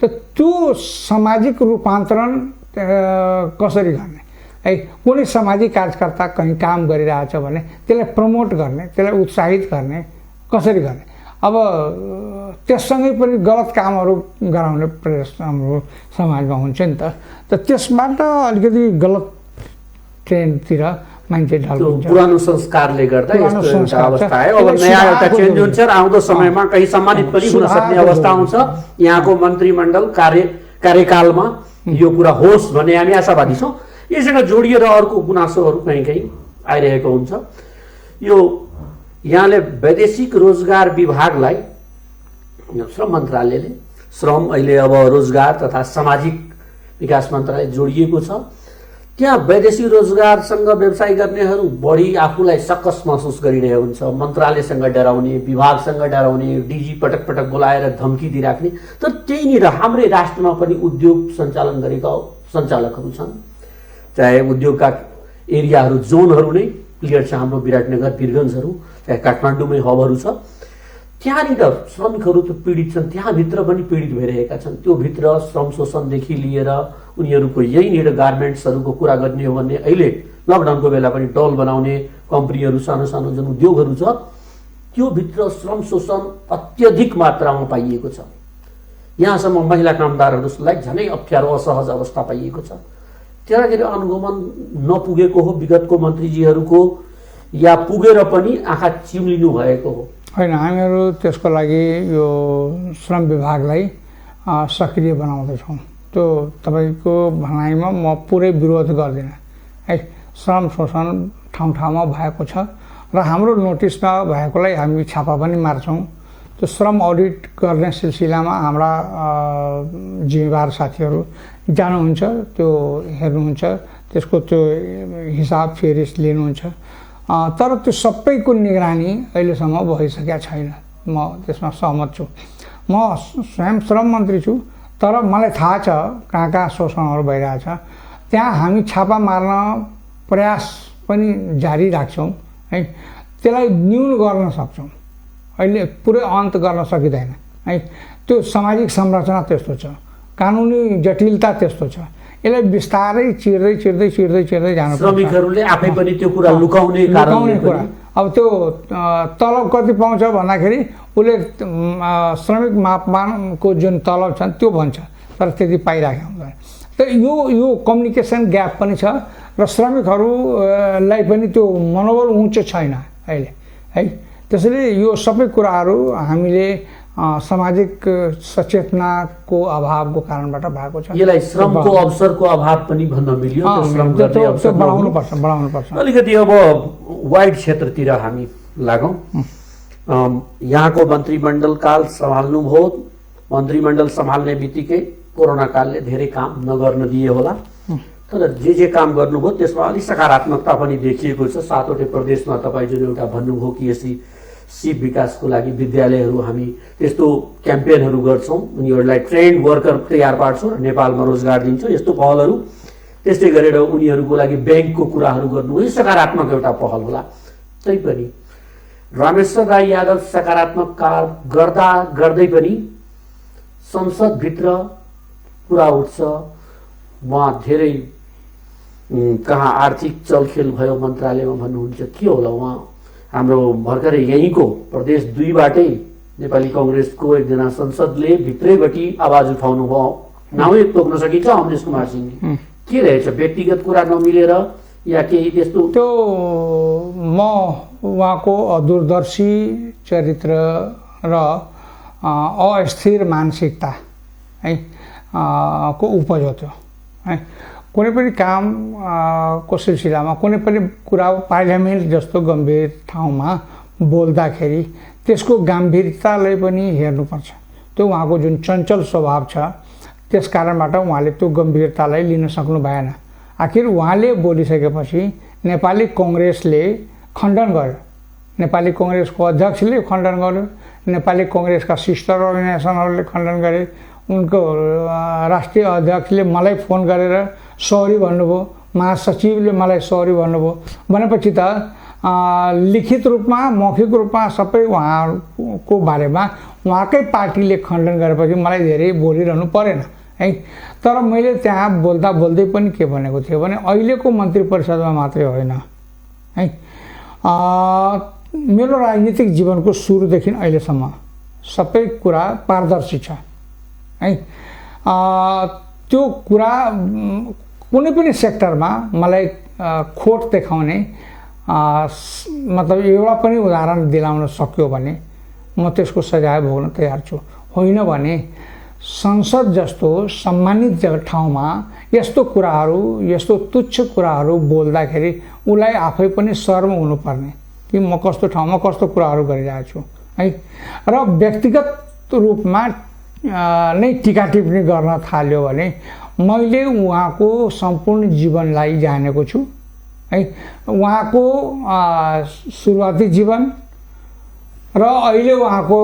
त त्यो सामाजिक रूपान्तरण कसरी गर्ने है। कुनै सामाजिक कार्यकर्ता कहीँ काम गरिरहेछ भने त्यसलाई प्रमोट गर्ने, त्यसलाई उत्साहित गर्ने कसरी गर्ने। अब त्यससँगै पनि गलत कामहरू गराउने प्रयास हाम्रो समाजमा हुन्छ नि त त्यसबाट अलिकति गलत ट्रेन्डतिर मान्छे ढल्किन्छ। पुरानो संस्कारले गर्दा यस्तो एउटा अवस्था आयो। अब नयाँ एउटा चेन्ज हुन्छ र आउँदो समयमा कहीँ सम्मानित पनि हुन सक्ने अवस्था आउँछ। यहाँको मन्त्रीमण्डल कार्यकालमा यो कुरा होस् भन्ने हामी आशावादी छौँ। यससँग जोडिएर अर्को गुनासोहरू कहीँ कहीँ आइरहेको हुन्छ। यो यहाँले वैदेशिक रोजगार विभागलाई श्रम मन्त्रालयले, श्रम अहिले अब रोजगार तथा सामाजिक विकास मन्त्रालय जोडिएको छ, त्यहाँ वैदेशिक रोजगारसँग व्यवसाय गर्नेहरू बढी आफूलाई सकस महसुस गरिरहेको हुन्छ। मन्त्रालयसँग डराउने, विभागसँग डराउने, डिजी पटक पटक बोलाएर धम्की दिइराख्ने। तर त्यहीँनिर हाम्रै राष्ट्रमा पनि उद्योग सञ्चालन गरेका सञ्चालकहरू छन्। चाहे उद्योगका एरियाहरू जोनहरू नै क्लियर छ, हाम्रो विराटनगर वीरगन्जहरू, चाहे काठमाडौँमै हबहरू छ, त्यहाँनिर श्रमिकहरू त पीडित छन्, त्यहाँभित्र पनि पीडित भइरहेका छन्। त्यो भित्र श्रम शोषणदेखि लिएर उनीहरूको यहीँनिर गार्मेन्ट्सहरूको कुरा गर्ने हो भने अहिले लकडाउनको बेला पनि डल बनाउने कम्पनीहरू, सानो सानो जुन उद्योगहरू छ, त्यो भित्र श्रम शोषण अत्यधिक मात्रामा पाइएको छ। यहाँसम्म महिला कामदारहरूलाई झनै अप्ठ्यारो असहज अवस्था पाइएको छ। त्यहाँनिर अनुगमन नपुगेको हो विगतको मन्त्रीजीहरूको, या पुगेर पनि आँखा चिम्लिनु भएको हो? होइन, हामीहरू त्यसको लागि यो श्रम विभागलाई सक्रिय बनाउँदैछौँ। त्यो तपाईँको भनाइमा म पुरै विरोध गर्दिनँ है। श्रम शोषण ठाउँ ठाउँमा भएको छ र हाम्रो नोटिसमा भएकोलाई हामी छापा पनि मार्छौँ। त्यो श्रम अडिट गर्ने सिलसिलामा हाम्रा जिम्मेवार साथीहरू जानुहुन्छ, त्यो हेर्नुहुन्छ, त्यसको त्यो हिसाब फेरिस लिनुहुन्छ। तर त्यो सबैको निगरानी अहिलेसम्म भइसकेका छैन। म त्यसमा सहमत छु। म स्वयं श्रम मन्त्री छु, तर मलाई थाहा छ कहाँ कहाँ शोषणहरू भइरहेछ। त्यहाँ हामी छापा मार्न प्रयास पनि जारी राख्छौँ है। त्यसलाई न्यून गर्न सक्छौँ, अहिले पुरै अन्त गर्न सकिँदैन है। त्यो सामाजिक संरचना त्यस्तो छ, कानुनी जटिलता त्यस्तो छ। यसलाई बिस्तारै चिर्दै चिर्दै चिर्दै चिर्दै जानु। श्रमिकहरूले आफै पनि त्यो कुरा लुकाउने कुरा। अब त्यो तलब कति पाउँछ भन्दाखेरि उसले श्रमिक मापमानको जुन तलब छन् त्यो भन्छ, तर त्यति पाइराखेको हुँदैन। त यो कम्युनिकेसन ग्याप पनि छ र श्रमिकहरूलाई पनि त्यो मनोबल उँचो छैन अहिले है। त्यसैले यो सबै कुराहरू हामीले सामाजिक सचेतनाको अभावको कारणबाट भएको छ। यसलाई श्रमको अवसरको अभाव पनि भन्न मिल्यो। बढाउनुपर्छ। अलिकति अब वाइड क्षेत्रतिर हामी लागौँ। यहाँको मन्त्रीमण्डल काल सम्हाल्नुभयो। मन्त्रीमण्डल सम्हाल्ने बित्तिकै कोरोना कालले धेरै काम नगर्न दिए होला, तर जे काम गर्नुभयो त्यसमा अलिक सकारात्मकता पनि देखिएको छ। 7वटै प्रदेशमा तपाईँ जुन एउटा भन्नुभयो कि यसरी सिप विकासको लागि विद्यालयहरू हामी त्यस्तो क्याम्पेनहरू गर्छौँ, उनीहरूलाई ट्रेन्ड वर्कर तयार पार्छौँ र नेपालमा रोजगार दिन्छौँ, यस्तो पहलहरू। त्यस्तै गरेर उनीहरूको लागि ब्याङ्कको कुराहरू गर्नु, यो सकारात्मक एउटा पहल होला। तैपनि रामेश्वर राई यादव सकारात्मक कार्य गर्दा गर्दै पनि संसदभित्र कुरा उठ्छ, उहाँ धेरै कहाँ आर्थिक चलखेल भयो मन्त्रालयमा भन्नुहुन्छ, के होला उहाँ हाम्रो भर्खरै यहीँको प्रदेश 2बाटै नेपाली कङ्ग्रेसको एकजना संसदले भित्रैबाटि आवाज उठाउनु भयो, नामै तोक्न सकिन्छ, अमरेश कुमार सिंह। के रहेछ, व्यक्तिगत कुरा नमिलेर या केही त्यस्तो? त्यो म उहाँको दूरदर्शी चरित्र र अस्थिर मानसिकता है को उपज हो त्यो है। कुनै पनि काम को सिलसिलामा कुनै पनि कुरा पार्लियामेन्ट जस्तो गम्भीर ठाउँमा बोल्दाखेरि त्यसको गम्भीरतालाई पनि हेर्नुपर्छ। त्यो उहाँको जुन चञ्चल स्वभाव छ त्यस कारणबाट उहाँले त्यो गम्भीरतालाई लिन सक्नु भएन। आखिर उहाँले बोलिसकेपछि नेपाली कङ्ग्रेसले खण्डन गर्यो, नेपाली कङ्ग्रेसको अध्यक्षले खण्डन गर्यो, नेपाली कङ्ग्रेसका सिस्टर अर्गनाइजेसनहरूले खण्डन गरे, उनको राष्ट्रिय अध्यक्षले मलाई फोन गरेर सरी भन्नुभयो, महासचिवले मलाई सरी भन्नुभयो। भनेपछि त लिखित रूपमा मौखिक रूपमा सबै उहाँको बारेमा उहाँकै पार्टीले खण्डन गरेपछि मलाई धेरै बोलिरहनु परेन है। तर मैले त्यहाँ बोल्दा बोल्दै पनि के भनेको थिएँ भने अहिलेको मन्त्री परिषदमा मात्रै होइन है, मेरो राजनीतिक जीवनको सुरुदेखि अहिलेसम्म सबै कुरा पारदर्शी छ है। त्यो कुरा कुनै पनि सेक्टरमा मलाई खोट देखाउने मतलब एउटा पनि उदाहरण दिलाउन सक्यो भने म त्यसको सजाय भोग्न तयार छु। होइन भने संसद जस्तो सम्मानित ठाउँमा यस्तो कुराहरू, यस्तो तुच्छ कुराहरू बोल्दाखेरि उसलाई आफै पनि शर्म हुनुपर्ने कि म कस्तो ठाउँमा कस्तो कुराहरू गरिरहेको छु है। र व्यक्तिगत रूपमा नै टिका टिप्पणी गर्न थाल्यो भने मैले उहाँको सम्पूर्ण जीवनलाई जानेको छु है। उहाँको सुरुवाती जीवन र अहिले उहाँको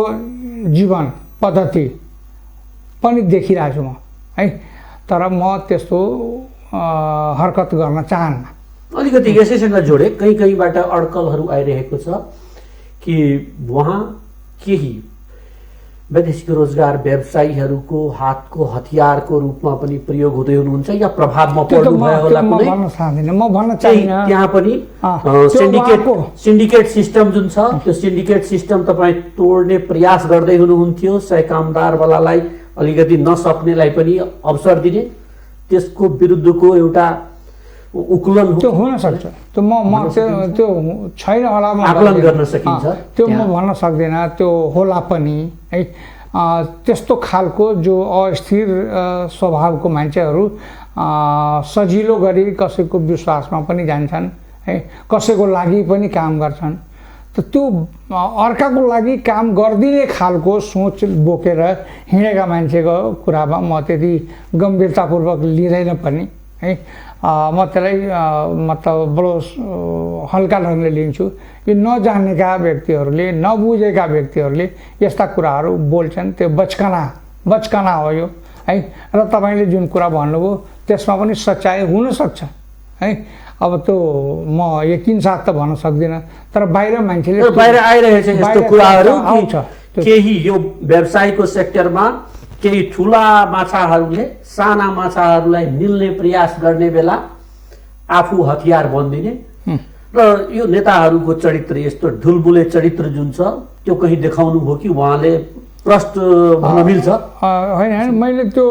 जीवन पद्धति पनि देखिरहेको छु म है। तर म त्यस्तो हरकत गर्न चाहन्न। अलिकति यसैसँग जोडे कहीँबाट अड्कलहरू आइरहेको छ कि उहाँ केही वैदेशिक रोजगार व्यवसायीहरूको हातको हतियारको रूपमा पनि प्रयोग हुँदै हुनुहुन्छ या प्रभावमा पर्नु भयो होला कुनै? म भन्न चाहन्न। त्यहाँ पनि सिन्डिकेट सिस्टम जुन छ त्यो सिन्डिकेट सिस्टम तपाईँ तोड्ने प्रयास गर्दै हुनुहुन्थ्यो, सय कामदारवालालाई अलिकति नसक्नेलाई पनि अवसर दिने, त्यसको विरुद्धको एउटा उकुलन त्यो हुन सक्छ। त्यो त्यो छैन होला, आकलन गर्न सकिन्छ, त्यो म भन्न सक्दिनँ। त्यो होला पनि है। त्यस्तो खालको जो अस्थिर स्वभावको मान्छेहरू सजिलो गरी कसैको विश्वासमा पनि जान्छन् है, कसैको लागि पनि काम गर्छन्। त त्यो अर्काको लागि काम गरिदिने खालको सोच बोकेर हिँडेका मान्छेको कुरामा म त्यति गम्भीरतापूर्वक लिँदैन पनि है। म त्यसलाई मतलब बडो हल्का ढङ्गले लिन्छु। यो नजानेका व्यक्तिहरूले, नबुझेका व्यक्तिहरूले यस्ता कुराहरू बोल्छन्, त्यो बचकना हो यो है। र तपाईँले जुन कुरा भन्नुभयो त्यसमा पनि सच्चाइ हुनसक्छ है। अब त्यो म यकिन साथ त भन्न सक्दिनँ, तर बाहिर मान्छेले बाहिर आइरहेछ यस्तो कुराहरू आउँछ। केही यो व्यवसायको सेक्टरमा केही ठुला माछाहरूले साना माछाहरूलाई निल्ने प्रयास गर्ने बेला आफू हतियार बनिदिने र यो नेताहरूको चरित्र, यस्तो ढुलबुले चरित्र जुन छ त्यो कहीँ देखाउनु भयो कि उहाँले प्रष्ट भन्न मिल्छ? होइन, मैले त्यो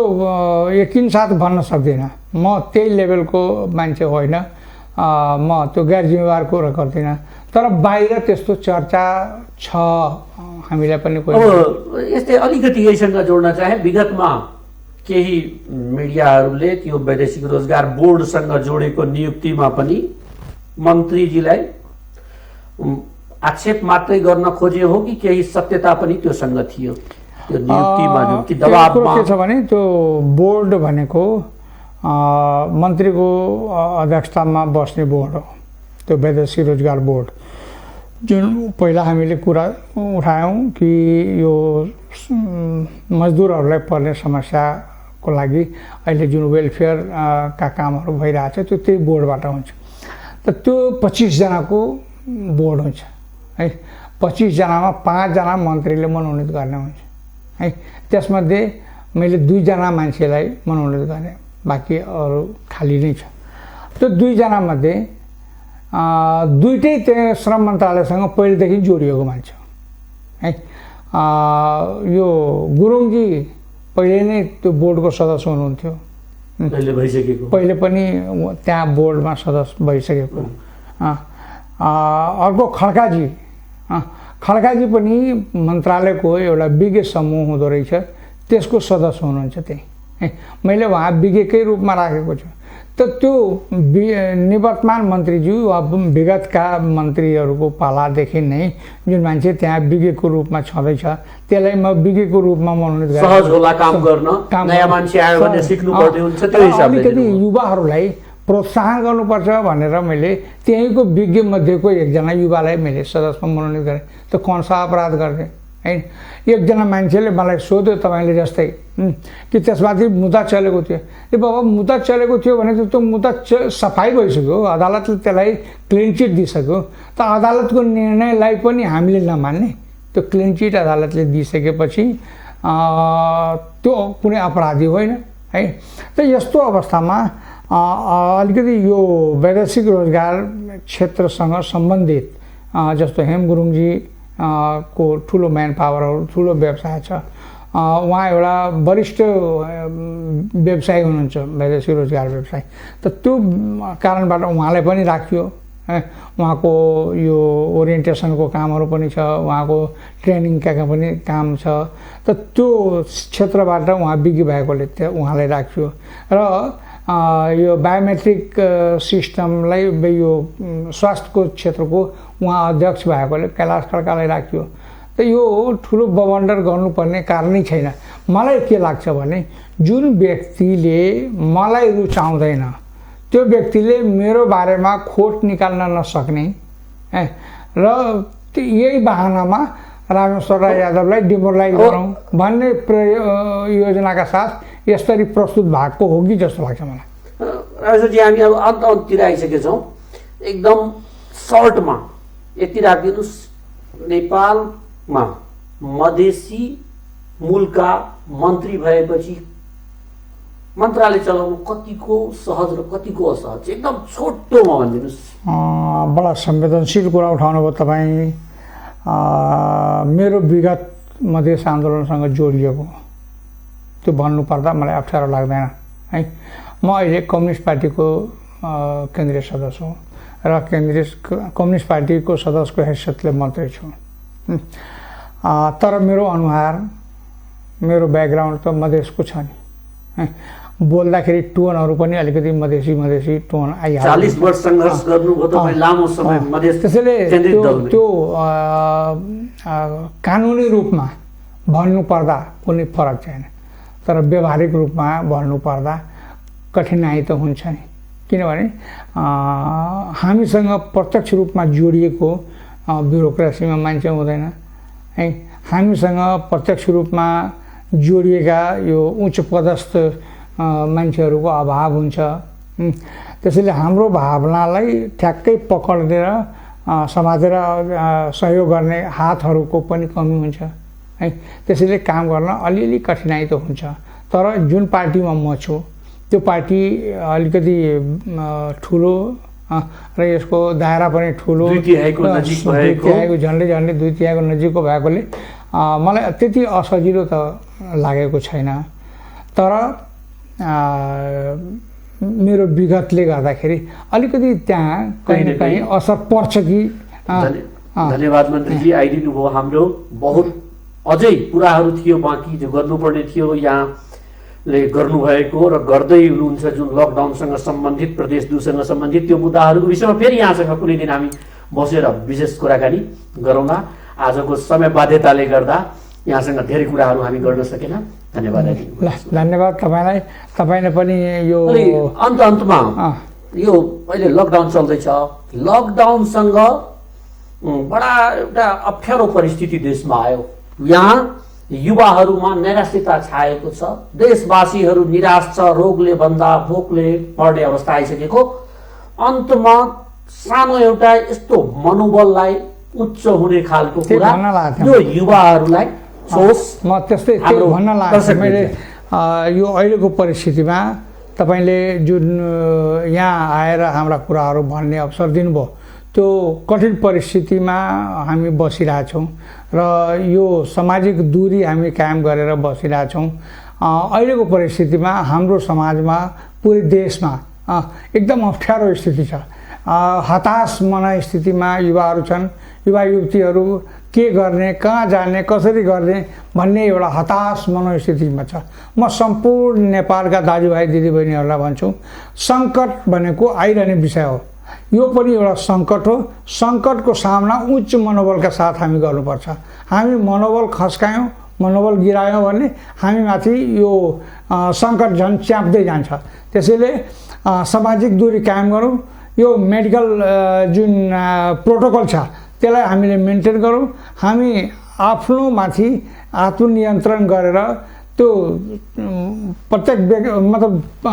यकिन साथ भन्न सक्दिनँ। म त्यही लेभलको मान्छे होइन, म त्यो गैर जिम्मेवार कुरा गर्दिनँ। तर बाहिर त्यस्तो चर्चा छ, हामीलाई पनि कोही। अब यस्तै अलिकति यहीसँग जोड्न चाहे, विगतमा केही मिडियाहरूले त्यो वैदेशिक रोजगार बोर्डसँग जोडेको नियुक्तिमा पनि मन्त्रीजीलाई आक्षेप मात्रै गर्न खोजे हो कि केही सत्यता पनि त्योसँग थियो? त्यो नियुक्तिमा नियुक्ति त्यो दबावमा कुरो के छ भने त्यो बोर्ड भनेको मन्त्रीको अध्यक्षतामा बस्ने बोर्ड हो, त्यो वैदेशिक रोजगार बोर्ड, जुन पहिला हामीले कुरा उठायौँ कि यो मजदुरहरूलाई पर्ने समस्याको लागि अहिले जुन वेलफेयर का कामहरू भइरहेछ त्यो त्यही बोर्डबाट हुन्छ। त त्यो 25 जनाको बोर्ड हुन्छ है। 25 जनामा 5 जना मन्त्रीले मनोनित गर्ने हुन्छ है। त्यसमध्ये मैले 2 जना मान्छेलाई मनोनित गरेँ, बाँकी अरू खाली नै छ। त्यो 2 जना मध्ये दुईटै त्यहाँ श्रम मन्त्रालयसँग पहिलेदेखि जोडिएको मान्छे हो है। यो गुरुङजी पहिले नै त्यो बोर्डको सदस्य हुनुहुन्थ्यो, पहिले पनि त्यहाँ बोर्डमा सदस्य भइसकेको। अर्को खड्काजी पनि मन्त्रालयको एउटा विज्ञ समूह हुँदो रहेछ, त्यसको सदस्य हुनुहुन्छ त्यही है। मैले उहाँ विज्ञकै रूपमा राखेको छु। त त्यो निवर्तमान मन्त्रीज्यू वा विगतका मन्त्रीहरूको पालादेखि नै जुन मान्छे त्यहाँ विज्ञको रूपमा छँदैछ त्यसलाई म विज्ञको रूपमा मनोनित गरेँ। सहज होला काम गर्न, नयाँ मान्छे आयो भने सिक्नु पर्ने हुन्छ, त्यो हिसाबले अलिकति युवाहरूलाई प्रोत्साहन गर्नुपर्छ भनेर मैले त्यहीँको विज्ञ मध्येको एकजना युवालाई मैले सदस्यमा मनोनित गरेँ। त कौन सा अपराध गर्थे है। एकजना मान्छेले मलाई सोध्यो तपाईँले जस्तै कि त्यसमाथि मुद्दा चलेको थियो। ए बाबा मुद्दा चलेको थियो भने त त्यो मुद्दा सफाइ भइसक्यो, अदालतले त्यसलाई क्लिन चिट दिइसक्यो। त अदालतको निर्णयलाई पनि हामीले नमान्ने, त्यो क्लिन चिट अदालतले दिइसकेपछि त्यो कुनै अपराधी होइन है। त यस्तो अवस्थामा अलिकति यो वैदेशिक रोजगार क्षेत्रसँग सम्बन्धित जस्तो हेम गुरुङजी को ठुलो म्यान पावरहरू, ठुलो व्यवसाय छ, उहाँ एउटा वरिष्ठ व्यवसायी हुनुहुन्छ, वैदेशिक रोजगार व्यवसाय। त त्यो कारणबाट उहाँलाई पनि राखियो। उहाँको यो ओरिएन्टेसनको कामहरू पनि छ, उहाँको ट्रेनिङका पनि काम छ। त त्यो क्षेत्रबाट उहाँ विज्ञ भएकोले त्यो उहाँलाई राखियो। र यो बायोमेट्रिक सिस्टमलाई यो स्वास्थ्यको क्षेत्रको उहाँ अध्यक्ष भएकोले कैलाश खड्कालाई राखियो। त यो ठुलो बवन्डर गर्नुपर्ने कारणै छैन। मलाई के लाग्छ भने जुन व्यक्तिले मलाई रुचाउँदैन त्यो व्यक्तिले मेरो बारेमा खोट निकाल्न नसक्ने र यही बहानामा रामेश्वर राय यादवलाई डिमोरलाइज गरौँ भन्ने योजनाका साथ यसरी प्रस्तुत भएको हो कि जस्तो लाग्छ मलाई। रामेश्वरजी, हामी अब अन्ततिर आइसकेका छौँ। एकदम सर्टमा यति राखिदिनुहोस्, नेपालमा मधेसी मूलका मन्त्री भएपछि मन्त्रालय चलाउनु कतिको सहज र कतिको असहज, एकदम छोटोमा भनिदिनुहोस्। बडा संवेदनशील कुरा उठाउनु भयो तपाईँ। मेरो विगत मधेस आन्दोलनसँग जोडिएको त्यो भन्नुपर्दा मलाई अप्ठ्यारो लाग्दैन है। म अहिले कम्युनिस्ट पार्टीको केन्द्रीय सदस्य हुँ र कम्युनिस्ट पार्टीको सदस्यको हैसियतले मन्त्री छु। तर मेरो अनुहार, मेरो ब्याकग्राउन्ड त मधेसको छ नि। बोल्दाखेरि टोनहरू पनि अलिकति मधेसी टोन आइहाल्छ। 40 वर्ष सङ्घर्ष गर्नुभयो तपाईँ, लामो समय मधेस त्यसैले केन्द्रित गर्नु। त्यो कानुनी रूपमा भन्नुपर्दा कुनै फरक छैन, तर व्यावहारिक रूपमा भन्नुपर्दा कठिनाइ त हुन्छ नि। किनभने हामीसँग प्रत्यक्ष रूपमा जोडिएको ब्युरोक्रेसीमा मान्छे हुँदैन है। हामीसँग प्रत्यक्ष रूपमा जोडिएका यो उच्च पदस्थ मान्छेहरूको अभाव हुन्छ। त्यसैले हाम्रो भावनालाई ठ्याक्कै पक्रेर समातेर सहयोग गर्ने हातहरूको पनि कमी हुन्छ है। त्यसैले काम गर्न अलिअलि कठिनाइ त हुन्छ। तर जुन पार्टीमा म छु त्यो पार्टी अलिकति ठुलो र यसको दायरा पनि ठुलो, झन्डै 2/3 नजिकको भएकोले मलाई त्यति असजिलो त लागेको छैन। तर मेरो विगतले गर्दाखेरि अलिकति त्यहाँ कहीँ न कहीँ असर पर्छ कि। धन्यवाद मन्त्रीजी, आइदिनु भयो। हाम्रो बहुत अझै कुराहरू थियो बाँकी जो गर्नुपर्ने थियो, यहाँले गर्नुभएको र गर्दै हुनुहुन्छ। जुन लकडाउनसँग सम्बन्धित, प्रदेश 2सँग सम्बन्धित त्यो मुद्दाहरूको विषयमा फेरि यहाँसँग कुनै दिन हामी बसेर विशेष कुराकानी गरौँला। आजको समय बाध्यताले गर्दा यहाँसँग धेरै कुराहरू हामी गर्न सकेन। धन्यवाद। ल धन्यवाद तपाईँलाई। तपाईँले पनि यो अन्तमा यो अहिले लकडाउन चल्दैछ, लकडाउनसँग बडा एउटा अप्ठ्यारो परिस्थिति देशमा आयो। यहाँ युवाहरूमा निराशता छाएको छ, देशवासीहरू निराश छ, रोगले भन्दा भोकले मर्ने अवस्था आइसकेको। अन्तमा सानो एउटा यस्तो मनोबललाई उच्च हुने खालको कुरा यो युवाहरूलाई म त्यस्तै भन्न लाग्छ। मैले यो अहिलेको परिस्थितिमा तपाईँले जुन यहाँ आएर हाम्रा कुराहरू भन्ने अवसर दिनुभयो, त्यो कठिन परिस्थितिमा हामी बसिरहेछौँ र यो सामाजिक दूरी हामी कायम गरेर बसिरहेछौँ। अहिलेको परिस्थितिमा हाम्रो समाजमा पुरै देशमा एकदम अप्ठ्यारो स्थिति छ। हताश मनस्थितिमा युवाहरू छन्। युवा युवतीहरू के गर्ने, कहाँ जाने, कसरी गर्ने भन्ने एउटा हताश मनस्थितिमा छ। म सम्पूर्ण नेपालका दाजुभाइ दिदीबहिनीहरूलाई भन्छु, सङ्कट भनेको आइरहने विषय हो। यो पनि एउटा सङ्कट हो। सङ्कटको सामना उच्च मनोबलका साथ हामी गर्नुपर्छ। हामी मनोबल खस्कायौँ, मनोबल गिरायौँ भने हामीमाथि यो सङ्कट झन् च्याप्दै जान्छ। त्यसैले सामाजिक दूरी कायम गरौँ। यो मेडिकल जुन प्रोटोकल छ त्यसलाई हामीले मेन्टेन गरौँ। हामी आफ्नो माथि आत्मनियन्त्रण गरेर त्यो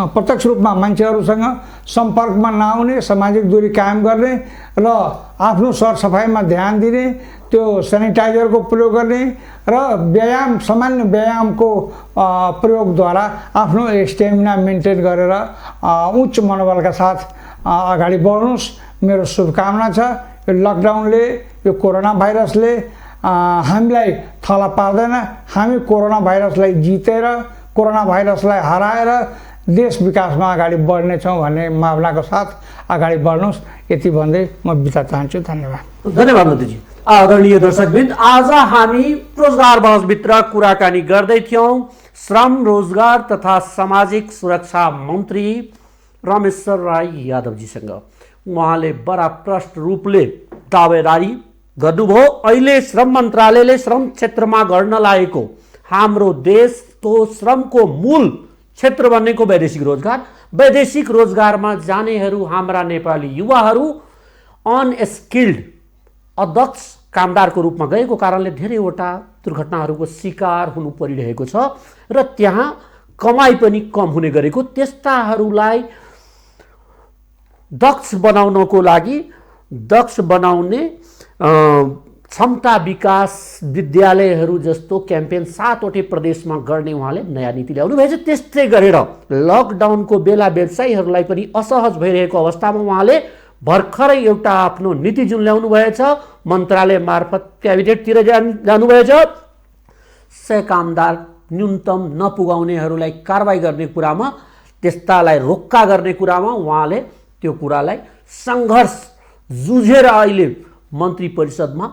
प्रत्यक्ष रूपमा मान्छेहरूसँग सम्पर्कमा नआउने, सामाजिक दूरी कायम गर्ने र आफ्नो सरसफाइमा ध्यान दिने, त्यो सेनिटाइजरको प्रयोग गर्ने र व्यायाम, सामान्य व्यायामको प्रयोगद्वारा आफ्नो स्टेमिना मेन्टेन गरेर उच्च मनोबलका साथ अगाडि बढ्नुहोस्। मेरो शुभकामना छ। यो लकडाउनले, यो कोरोना भाइरसले हामीलाई थला पार्दैन। हामी कोरोना भाइरसलाई जितेर, कोरोना भाइरसलाई हराएर देश विकासमा अगाडि बढ्नेछौँ भन्ने मावलाको साथ अगाडि बढ्नुहोस्। यति भन्दै म बिदा चाहन्छु। धन्यवाद। धन्यवाद मन्त्रीजी। आदरणीय दर्शकवृन्द, आज हामी रोजगार बहसभित्र कुराकानी गर्दै थियौँ श्रम, रोजगार तथा सामाजिक सुरक्षा मन्त्री रामेश्वर राई यादवजीसँग। उहाँले बडा प्रष्ट रूपले दावेदारी गर्नुभयो। अहिले श्रम मन्त्रालयले श्रम क्षेत्रमा गर्न लागेको हाम्रो देशको श्रमको मूल क्षेत्र बनेको वैदेशिक रोजगार, वैदेशिक रोजगारमा जानेहरू हाम्रा नेपाली युवाहरू अनस्किल्ड, अदक्ष कामदारको रूपमा गएको कारणले धेरैवटा दुर्घटनाहरूको शिकार हुनु परिरहेको छ र त्यहाँ कमाइ पनि कम हुने गरेको। त्यस्ताहरूलाई दक्ष बनाउनको लागि दक्ष बनाउने क्षमता विकास विद्यालयहरू जस्तो क्याम्पेन 7वटै प्रदेशमा गर्ने उहाँले नयाँ नीति ल्याउनु भएछ। त्यस्तै गरेर लकडाउनको बेला व्यवसायीहरूलाई पनि असहज भइरहेको अवस्थामा उहाँले भर्खरै एउटा आफ्नो नीति जुन ल्याउनु भएछ, मन्त्रालय मार्फत क्याबिनेटतिर जानुभएछ। 100 कामदार न्यूनतम नपुगाउनेहरूलाई कारबाही गर्ने कुरामा, त्यस्तालाई रोक्का गर्ने कुरामा उहाँले त्यो कुरालाई सङ्घर्ष जुझेर अहिले मन्त्री परिषदमा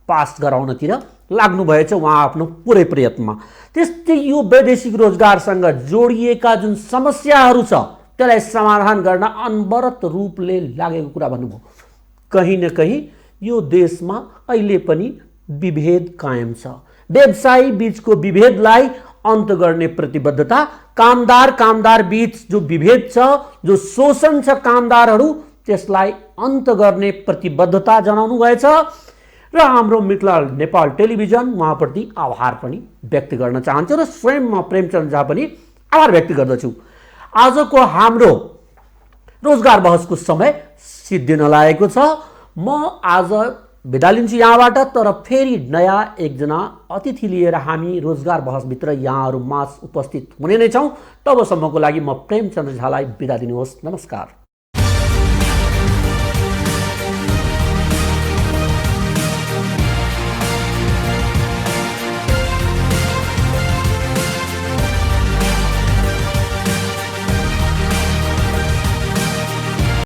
पास गराउनतिर लाग्नुभएछ उहाँ आफ्नो पुरै प्रयत्नमा। त्यस्तै यो वैदेशिक रोजगारसँग जोडिएका जुन समस्याहरू छ त्यसलाई समाधान गर्न अनवरत रूपले लागेको कुरा भन्नुभयो। कहीँ न कहीँ यो देशमा अहिले पनि विभेद कायम छ। व्यवसायी बीचको विभेदलाई अन्त गर्ने प्रतिबद्धता, कामदार बीच जो विभेद छ, जो शोषण छ कामदारहरू, त्यसलाई अन्त गर्ने प्रतिबद्धता जनाउनु भएछ र हाम्रो मित्र नेपाल टेलिभिजन उहाँप्रति आभार पनि व्यक्त गर्न चाहन्छु र स्वयं म प्रेमचन्द्र झा पनि आभार व्यक्त गर्दछु। आजको हाम्रो रोजगार बहसको समय सिद्धिन लागेको छ। म आज बिदा लिन्छु यहाँबाट, तर फेरि नयाँ एकजना अतिथि लिएर हामी रोजगार बहसभित्र यहाँहरू माझ उपस्थित हुने नै छौँ। तबसम्मको लागि म प्रेमचन्द्र झालाई बिदा दिनुहोस्। नमस्कार।